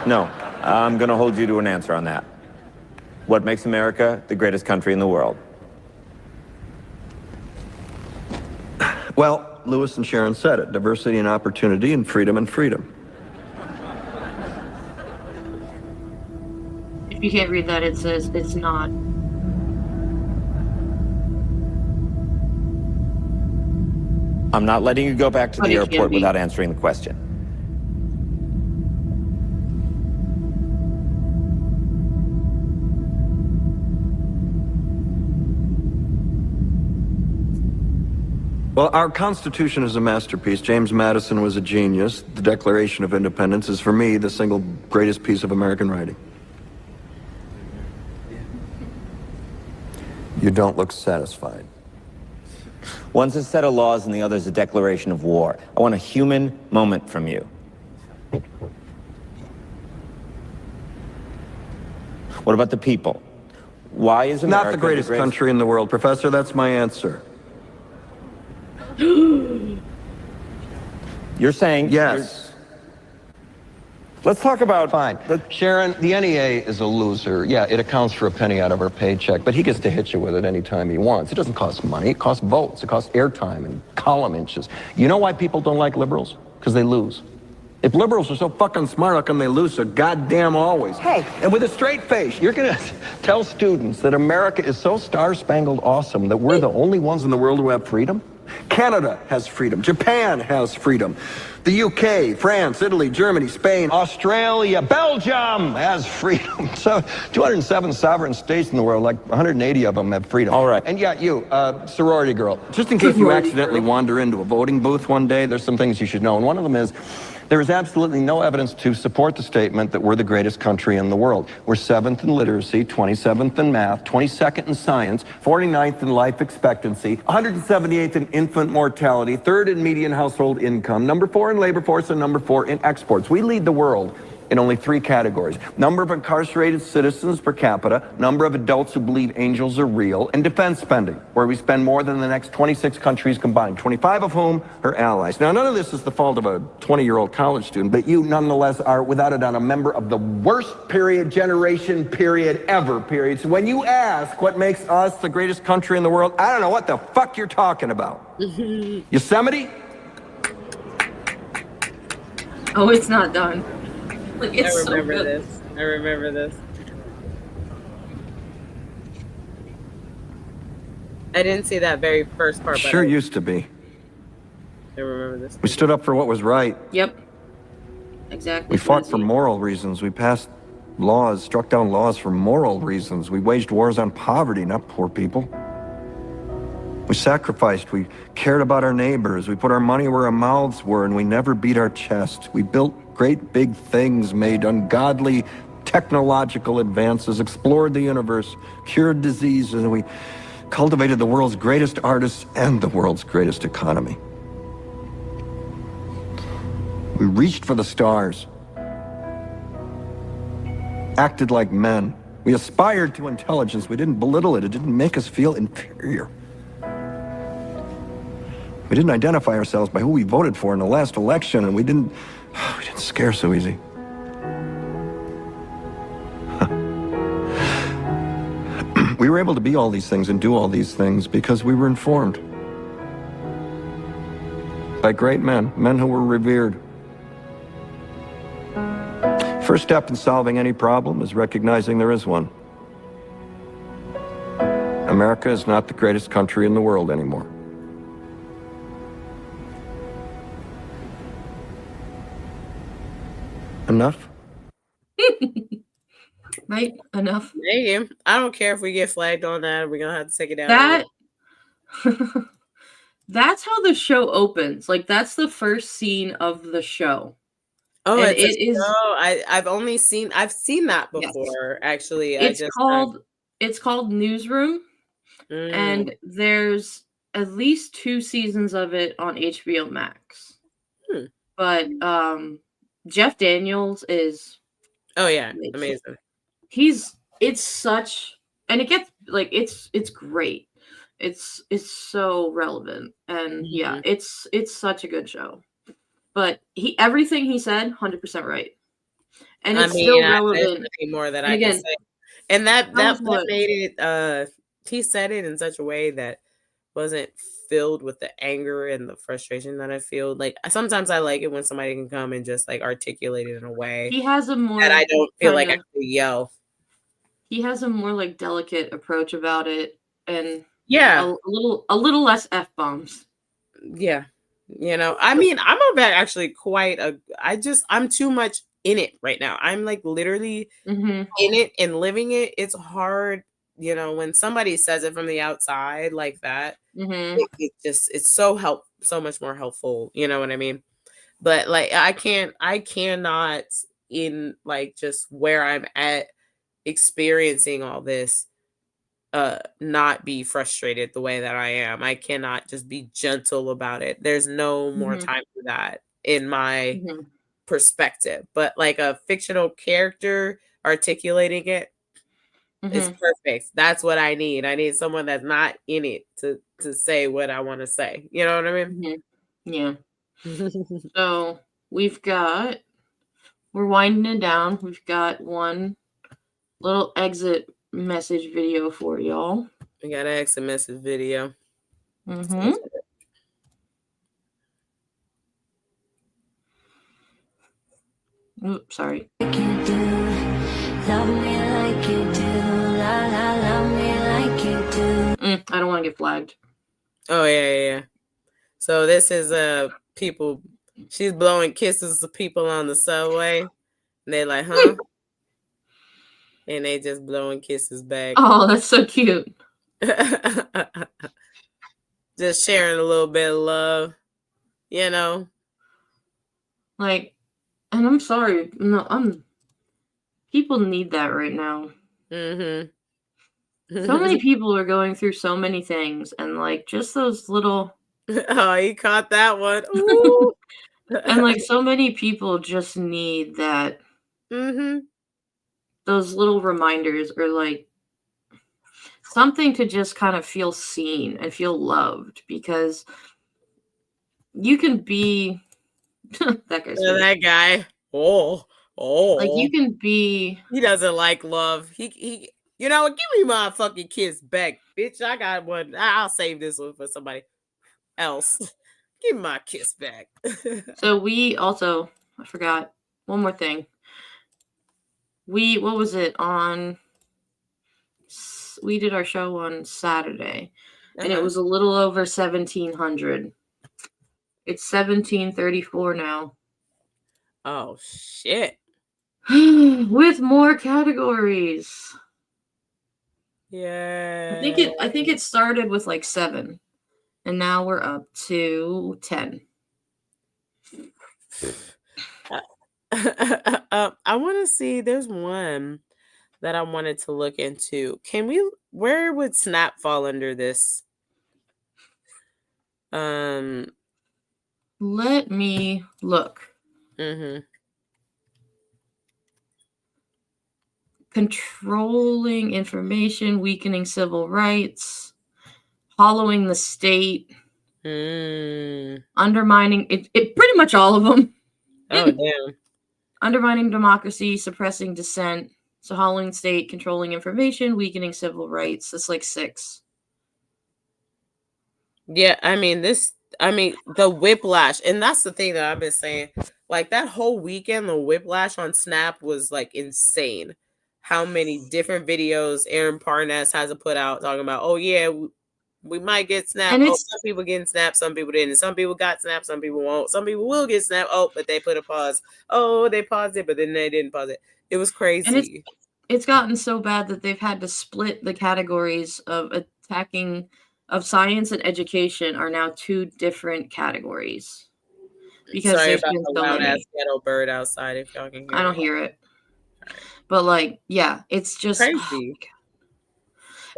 No, I'm going to hold you to an answer on that. What makes America the greatest country in the world? Well, Lewis and Sharon said it. Diversity and opportunity and freedom and freedom. If you can't read that, it says it's not. I'm not letting you go back to But the it can airport be. without answering the question. Well, our Constitution is a masterpiece. James Madison was a genius. The Declaration of Independence is, for me, the single greatest piece of American writing. You don't look satisfied. One's a set of laws and the other's a declaration of war. I want a human moment from you. What about the people? Why is America Not the greatest country in the world, Professor. That's my answer. You're saying... Yes. Let's talk about... Fine. Sharon, the NEA is a loser. Yeah, it accounts for a penny out of her paycheck, but he gets to hit you with it anytime he wants. It doesn't cost money. It costs votes. It costs airtime and column inches. You know why people don't like liberals? Because they lose. If liberals are so fucking smart, how come they lose so goddamn always? Hey. And with a straight face, you're going to tell students that America is so star-spangled awesome that we're the only ones in the world who have freedom? Canada has freedom. Japan has freedom. The UK, France, Italy, Germany, Spain, Australia, Belgium has freedom. So 207 sovereign states in the world, like 180 of them have freedom. All right. And yeah, you, sorority girl, just in case you accidentally wander into a voting booth one day, there's some things you should know. And one of them is There is absolutely no evidence to support the statement that we're the greatest country in the world. We're 7th in literacy, 27th in math, 22nd in science, 49th in life expectancy, 178th in infant mortality, 3rd in median household income, number 4 in labor force, and number 4 in exports. We lead the world in only 3 categories: number of incarcerated citizens per capita, number of adults who believe angels are real, and defense spending, where we spend more than the next 26 countries combined, 25 of whom are allies. Now, none of this is the fault of a 20-year-old college student, but you nonetheless are, without a doubt, a member of the worst generation ever. So when you ask what makes us the greatest country in the world, I don't know what the fuck you're talking about. Yosemite? Oh, it's not done. Like, it's I remember so good. this. I remember this. I didn't see that very first part, but Sure used to be. I remember this. We stood up for what was right. Yep. Exactly. We fought for moral reasons. We passed laws, struck down laws for moral reasons. We waged wars on poverty, not poor people. We sacrificed. We cared about our neighbors. We put our money where our mouths were, and we never beat our chest. We built great big things, made ungodly technological advances, explored the universe, cured diseases, and we cultivated the world's greatest artists and the world's greatest economy. We reached for the stars, acted like men. We aspired to intelligence. We didn't belittle it. It didn't make us feel inferior. We didn't identify ourselves by who we voted for in the last election, and we didn't scare so easy. We were able to be all these things and do all these things because we were informed by great men, men who were revered. First step in solving any problem is recognizing there is one. America is not the greatest country in the world anymore. Enough? Right? Enough. Maybe. I don't care if we get flagged on that. We're gonna have to take it down. That that's how the show opens. Like, that's the first scene of the show. Oh, And it's it is. I've seen that before, actually. It's called Newsroom, and there's at least 2 seasons of it on HBO Max. But Jeff Daniels is amazing. It's such, and it gets like it's great. It's so relevant, and yeah, it's such a good show. But everything he said, 100% right, and it's still relevant. There's nothing more that I can say. And that made it. He said it in such a way that wasn't filled with the anger and the frustration that I feel. Like, sometimes I like it when somebody can come and just like articulate it in a way he has a more that I don't feel like I have to yell. He has a more like delicate approach about it, and yeah, a little less F-bombs. Yeah. You know, I mean, I'm actually quite I'm too much in it right now. I'm like literally in it and living it. It's hard, you know, when somebody says it from the outside like that. It's so much more helpful. You know what I mean? But like, I cannot in like just where I'm at experiencing all this, not be frustrated the way that I am. I cannot just be gentle about it. There's no more time for that in my perspective. But like a fictional character articulating it is perfect. That's what I need. I need someone that's not in it to say what I want to say. You know what I mean? Yeah. So we're winding it down. We've got one little exit message video for y'all. We got an exit message video. Oops, sorry. Love me like you do, la la, love me like you do. I don't want to get flagged. Oh yeah. So this is people. She's blowing kisses to people on the subway. And they're like, huh? And they just blowing kisses back. Oh, that's so cute. Just sharing a little bit of love, you know. Like, And I'm sorry, no, people need that right now. Mm-hmm. So many people are going through so many things, and like just those little. Oh, he caught that one. Ooh. And like so many people just need that. Mm-hmm. Those little reminders, or like something to just kind of feel seen and feel loved, because you can be that guy's That guy. Oh. like you can be. He doesn't like love. He you know what? Give me my fucking kiss back, bitch. I got one. I'll save this one for somebody else. Give me my kiss back. So we also, I forgot one more thing. What was it on? We did our show on Saturday, and it was a little over 1,700. It's 1,734 now. Oh shit. With more categories. Yeah. I think it started with like 7, and now we're up to 10. I want to see. There's one that I wanted to look into. Where would Snap fall under this? Let me look. Mm-hmm. Controlling information, weakening civil rights, hollowing the state, undermining it. Pretty much all of them. Oh damn. Undermining democracy, suppressing dissent, so hollowing the state, controlling information, weakening civil rights. That's like 6. Yeah, I mean the whiplash, and that's the thing that I've been saying. Like that whole weekend, the whiplash on Snap was like insane. How many different videos Aaron Parnas has to put out talking about, oh yeah, we might get Snap. And Oh, some people getting Snap, some people didn't. Some people got Snap, some people won't. Some people will get Snap. Oh, but they put a pause. Oh, they paused it, but then they didn't pause it. It was crazy. And it's gotten so bad that they've had to split the categories of attacking of science and education are now 2 different categories. Because Sorry there's about been the so loud many. ass ghetto bird outside. If y'all can hear I don't hear it. But like, yeah, it's just crazy.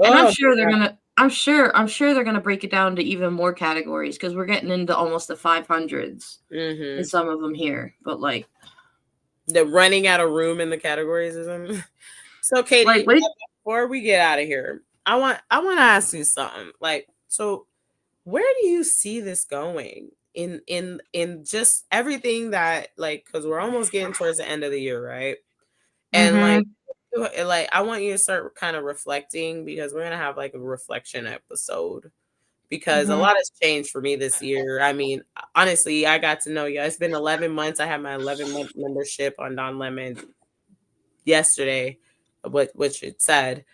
And I'm sure they're gonna break it down to even more categories, because we're getting into almost the 500s in some of them here. But like, they're running out of room in the categories or something. So Katie, before we get out of here, I want to ask you something. Like, so where do you see this going in just everything that, like, because we're almost getting towards the end of the year, right? And like I want you to start kind of reflecting, because we're gonna have like a reflection episode, because a lot has changed for me this year. I mean, honestly, I got to know you. It's been 11 months. I had my 11-month membership on Don Lemon yesterday, which it said.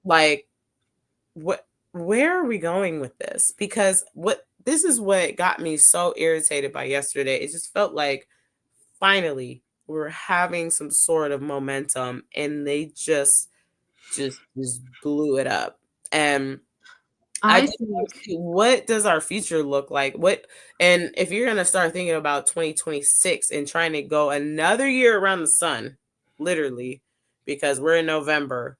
Like, where are we going with this? Because this is what got me so irritated by yesterday. It just felt like finally we're having some sort of momentum, and they just blew it up. And I just want to see, what does our future look like? And if you're gonna start thinking about 2026 and trying to go another year around the sun, literally, because we're in November,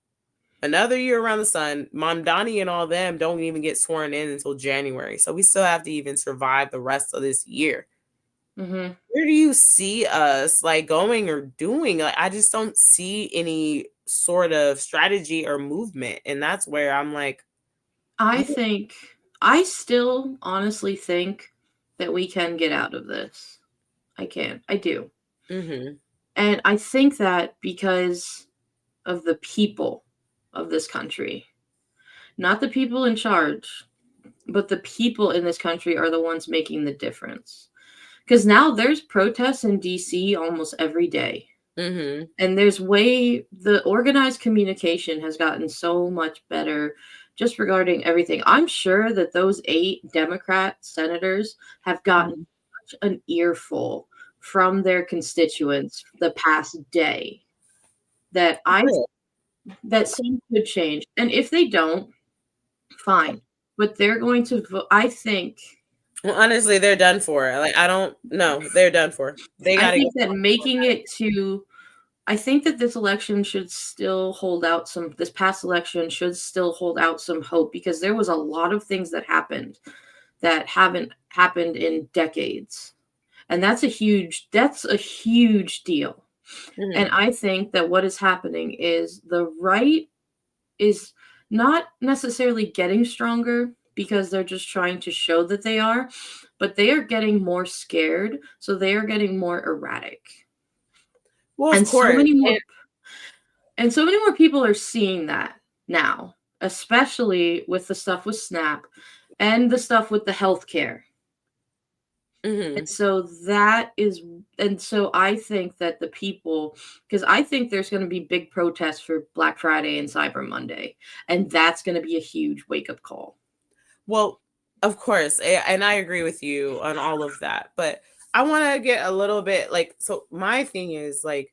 another year around the sun, Mamdani and all them don't even get sworn in until January. So we still have to even survive the rest of this year. Where do you see us like going or doing? Like, I just don't see any sort of strategy or movement. And that's where I'm like, I still honestly think that we can get out of this. I do. And I think that because of the people of this country, not the people in charge, but the people in this country are the ones making the difference. Because now there's protests in DC almost every day. And the organized communication has gotten so much better just regarding everything. I'm sure that those 8 Democrat senators have gotten such an earful from their constituents the past day that that some could change. And if they don't, fine. But they're going to vote. I think Well, honestly, they're done for. Like, I don't know. They're done for. They I gotta think get. that making it to, I think that this election should still hold out some, this past election should still hold out some hope, because there was a lot of things that happened that haven't happened in decades. And that's a huge deal. And I think that what is happening is the right is not necessarily getting stronger because they're just trying to show that they are, but they are getting more scared, so they are getting more erratic. Well, and of course. so many more people are seeing that now, especially with the stuff with SNAP and the stuff with the healthcare. And so I think that the people, because I think there's going to be big protests for Black Friday and Cyber Monday, and that's going to be a huge wake-up call. Well, of course, and I agree with you on all of that, but I want to get a little bit like, so my thing is like,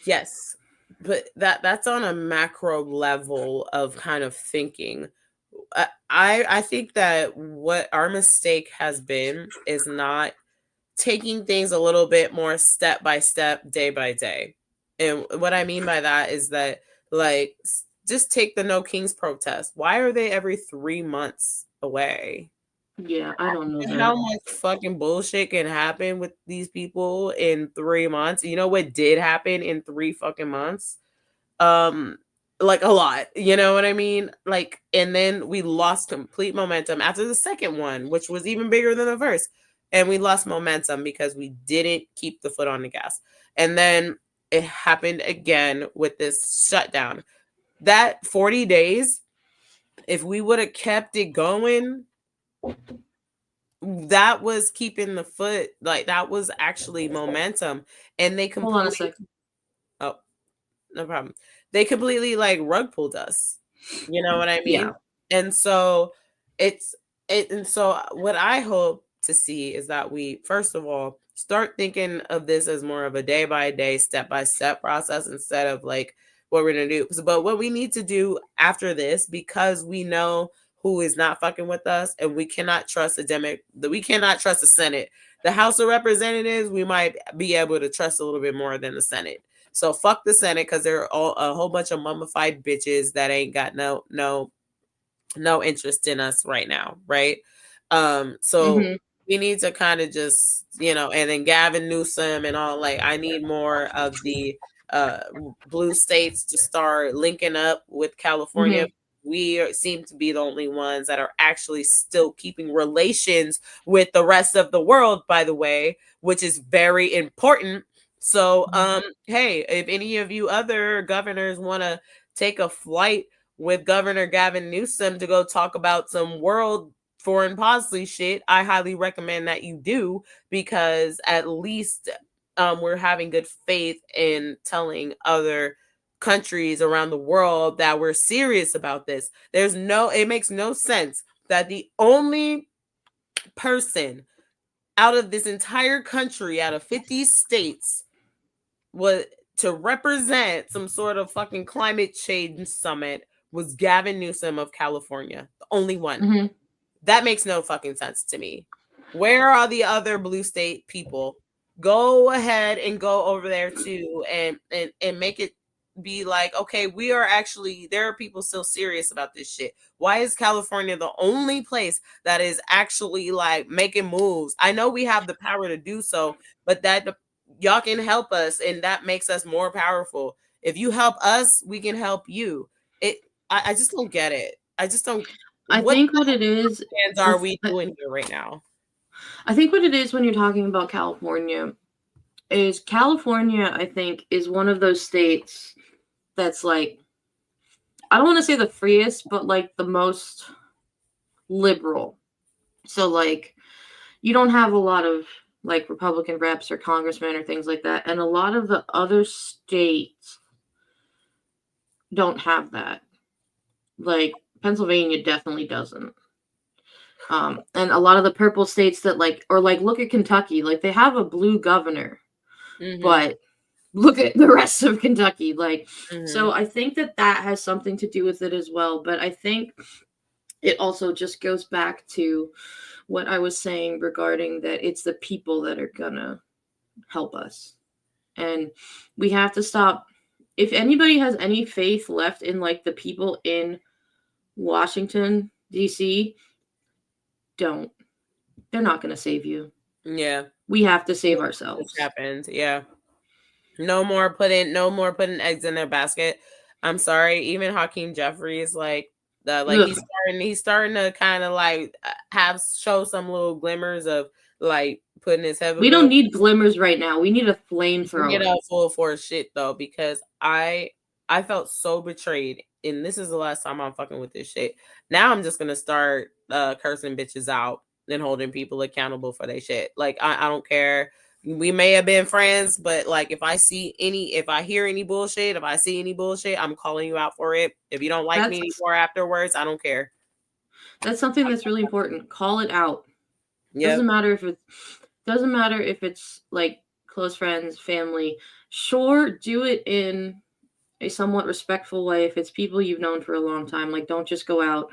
yes, but that's on a macro level of kind of thinking. I think that what our mistake has been is not taking things a little bit more step by step, day by day. And what I mean by that is that, like, just take the No Kings protest. Why are they every 3 months away? Yeah, I don't know How much fucking bullshit can happen with these people in 3 months? You know what did happen in 3 fucking months? Like a lot, you know what I mean? Like, and then we lost complete momentum after the second one, which was even bigger than the first. And we lost momentum because we didn't keep the foot on the gas. And then it happened again with this shutdown. That 40 days, if we would have kept it going, that was keeping the foot, like that was actually momentum. And they Hold on a completely, second. oh, no problem. They completely like rug pulled us. You know what I mean? Yeah. And so and so what I hope to see is that we first of all start thinking of this as more of a day by day, step by step process instead of like what we're gonna do. But what we need to do after this, because we know who is not fucking with us, and we cannot trust we cannot trust the Senate. The House of Representatives, we might be able to trust a little bit more than the Senate. So fuck the Senate, because they're all a whole bunch of mummified bitches that ain't got no interest in us right now, right? So we need to kind of just, and then Gavin Newsom and all, like, I need more of the blue states to start linking up with California. We seem to be the only ones that are actually still keeping relations with the rest of the world, by the way, which is very important. So, hey, if any of you other governors want to take a flight with Governor Gavin Newsom to go talk about some world foreign policy shit, I highly recommend that you do, because at least we're having good faith in telling other countries around the world that we're serious about this. It makes no sense that the only person out of this entire country, out of 50 states, was to represent some sort of fucking climate change summit was Gavin Newsom of California. The only one. That makes no fucking sense to me. Where are the other blue state people? Go ahead and go over there too, and make it be like, okay, there are people still serious about this shit. Why is California the only place that is actually like making moves? I know we have the power to do so, but that y'all can help us, and that makes us more powerful. If you help us, we can help you. I just don't get it. I just don't. I think what it is Are we doing here right now? I think what it is when you're talking about California is California, I think, is one of those states that's like, I don't want to say the freest, but like the most liberal. So like you don't have a lot of like Republican reps or congressmen or things like that. And a lot of the other states don't have that. Like Pennsylvania definitely doesn't. And a lot of the purple states that look at Kentucky, like they have a blue governor, but look at the rest of Kentucky. So I think that has something to do with it as well. But I think it also just goes back to what I was saying regarding that it's the people that are gonna help us. And we have to stop. If anybody has any faith left in like the people in Washington, D.C., don't. They're not going to save you. Yeah. We have to save ourselves. This happened. Yeah. No more putting eggs in their basket. I'm sorry. Even Hakeem Jeffries, he's starting to kind of like show some little glimmers of like putting his head. We don't need glimmers right now. We need a flamethrower. Get out full force shit though, because I felt so betrayed, and this is the last time I'm fucking with this shit. Now I'm just gonna start cursing bitches out and holding people accountable for their shit. Like I don't care. We may have been friends, but like if I hear any bullshit, if I see any bullshit, I'm calling you out for it. If you don't like me anymore afterwards, I don't care. That's something that's really important. Call it out. Yep. Doesn't matter if it's like close friends, family. Sure, do it in a somewhat respectful way. If it's people you've known for a long time, like don't just go out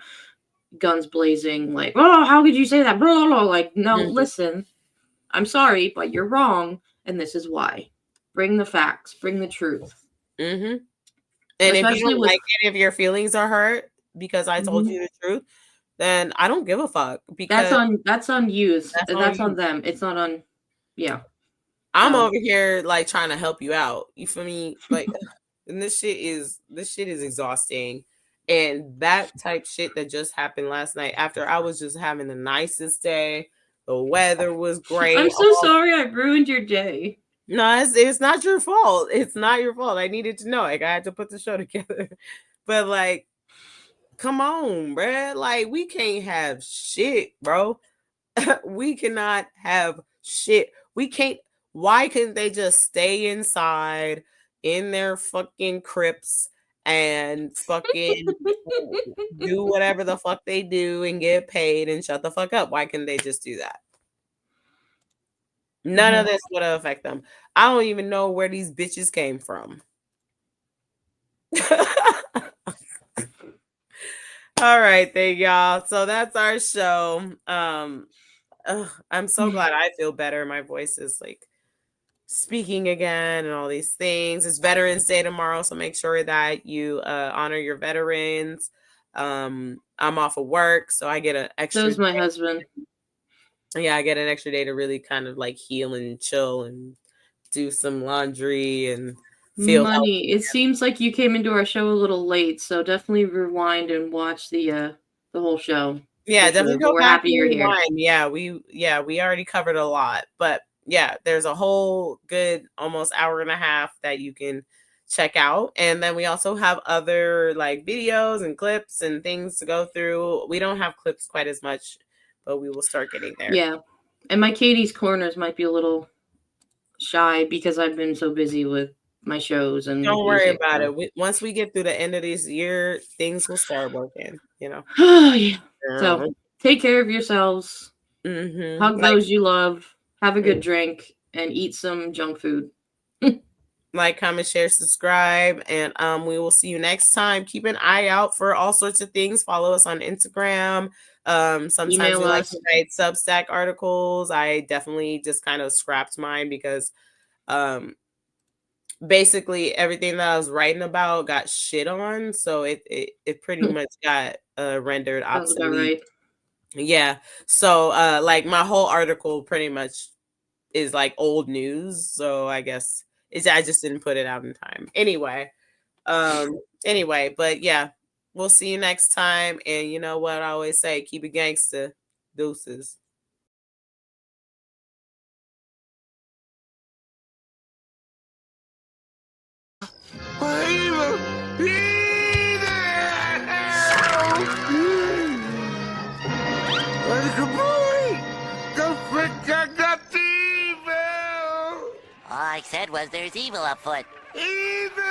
guns blazing, like, oh, how could you say that? Blah, blah, blah. Like, no, listen. I'm sorry, but you're wrong, and this is why. Bring the facts. Bring the truth. Mm-hmm. And if you don't like it, if your feelings are hurt because I told you the truth, then I don't give a fuck. Because that's on you. That's on them. It's not on. Yeah. I'm over here like trying to help you out. You feel me? Like, and this shit is exhausting. And that type shit that just happened last night after I was just having the nicest day. The weather was great. I'm so sorry I ruined your day. No, it's not your fault. It's not your fault. I needed to know. Like, I had to put the show together. But, like, come on, bruh. Like, we can't have shit, bro. We cannot have shit. We can't. Why couldn't they just stay inside in their fucking crypts and fucking do whatever the fuck they do and get paid and shut the fuck up? Why couldn't they just do that? None of this would affect them. I don't even know where these bitches came from. All right, thank y'all. So that's our show. I'm so glad I feel better. My voice is like speaking again and all these things. It's Veterans Day tomorrow, so make sure that you honor your veterans. I'm off of work, so I get an extra. So is my husband. Yeah, I get an extra day to really kind of like heal and chill and do some laundry and feel Money. It seems like you came into our show a little late, so definitely rewind and watch the whole show. Yeah, definitely go We're back happy you're here. Yeah, we already covered a lot, but yeah, there's a whole good almost hour and a half that you can check out. And then we also have other like videos and clips and things to go through. We don't have clips quite as much, but we will start getting there. Yeah. And my Katie's Corners might be a little shy because I've been so busy with my shows and don't worry about it. Once we get through the end of this year, things will start working, you know. Yeah. So take care of yourselves. Mm-hmm. Hug those you love. Have a good drink and eat some junk food. Like, comment, share, subscribe, and we will see you next time. Keep an eye out for all sorts of things. Follow us on Instagram. Sometimes Email we like us. to write Substack articles. I definitely just kind of scrapped mine because basically everything that I was writing about got shit on, so it pretty much got rendered obsolete. Sounds about right. Yeah, so like my whole article pretty much is like old news, so I guess I just didn't put it out in time. Anyway, but yeah, we'll see you next time. And you know what I always say, keep it gangsta. Deuces. All I said was there's evil afoot. Evil!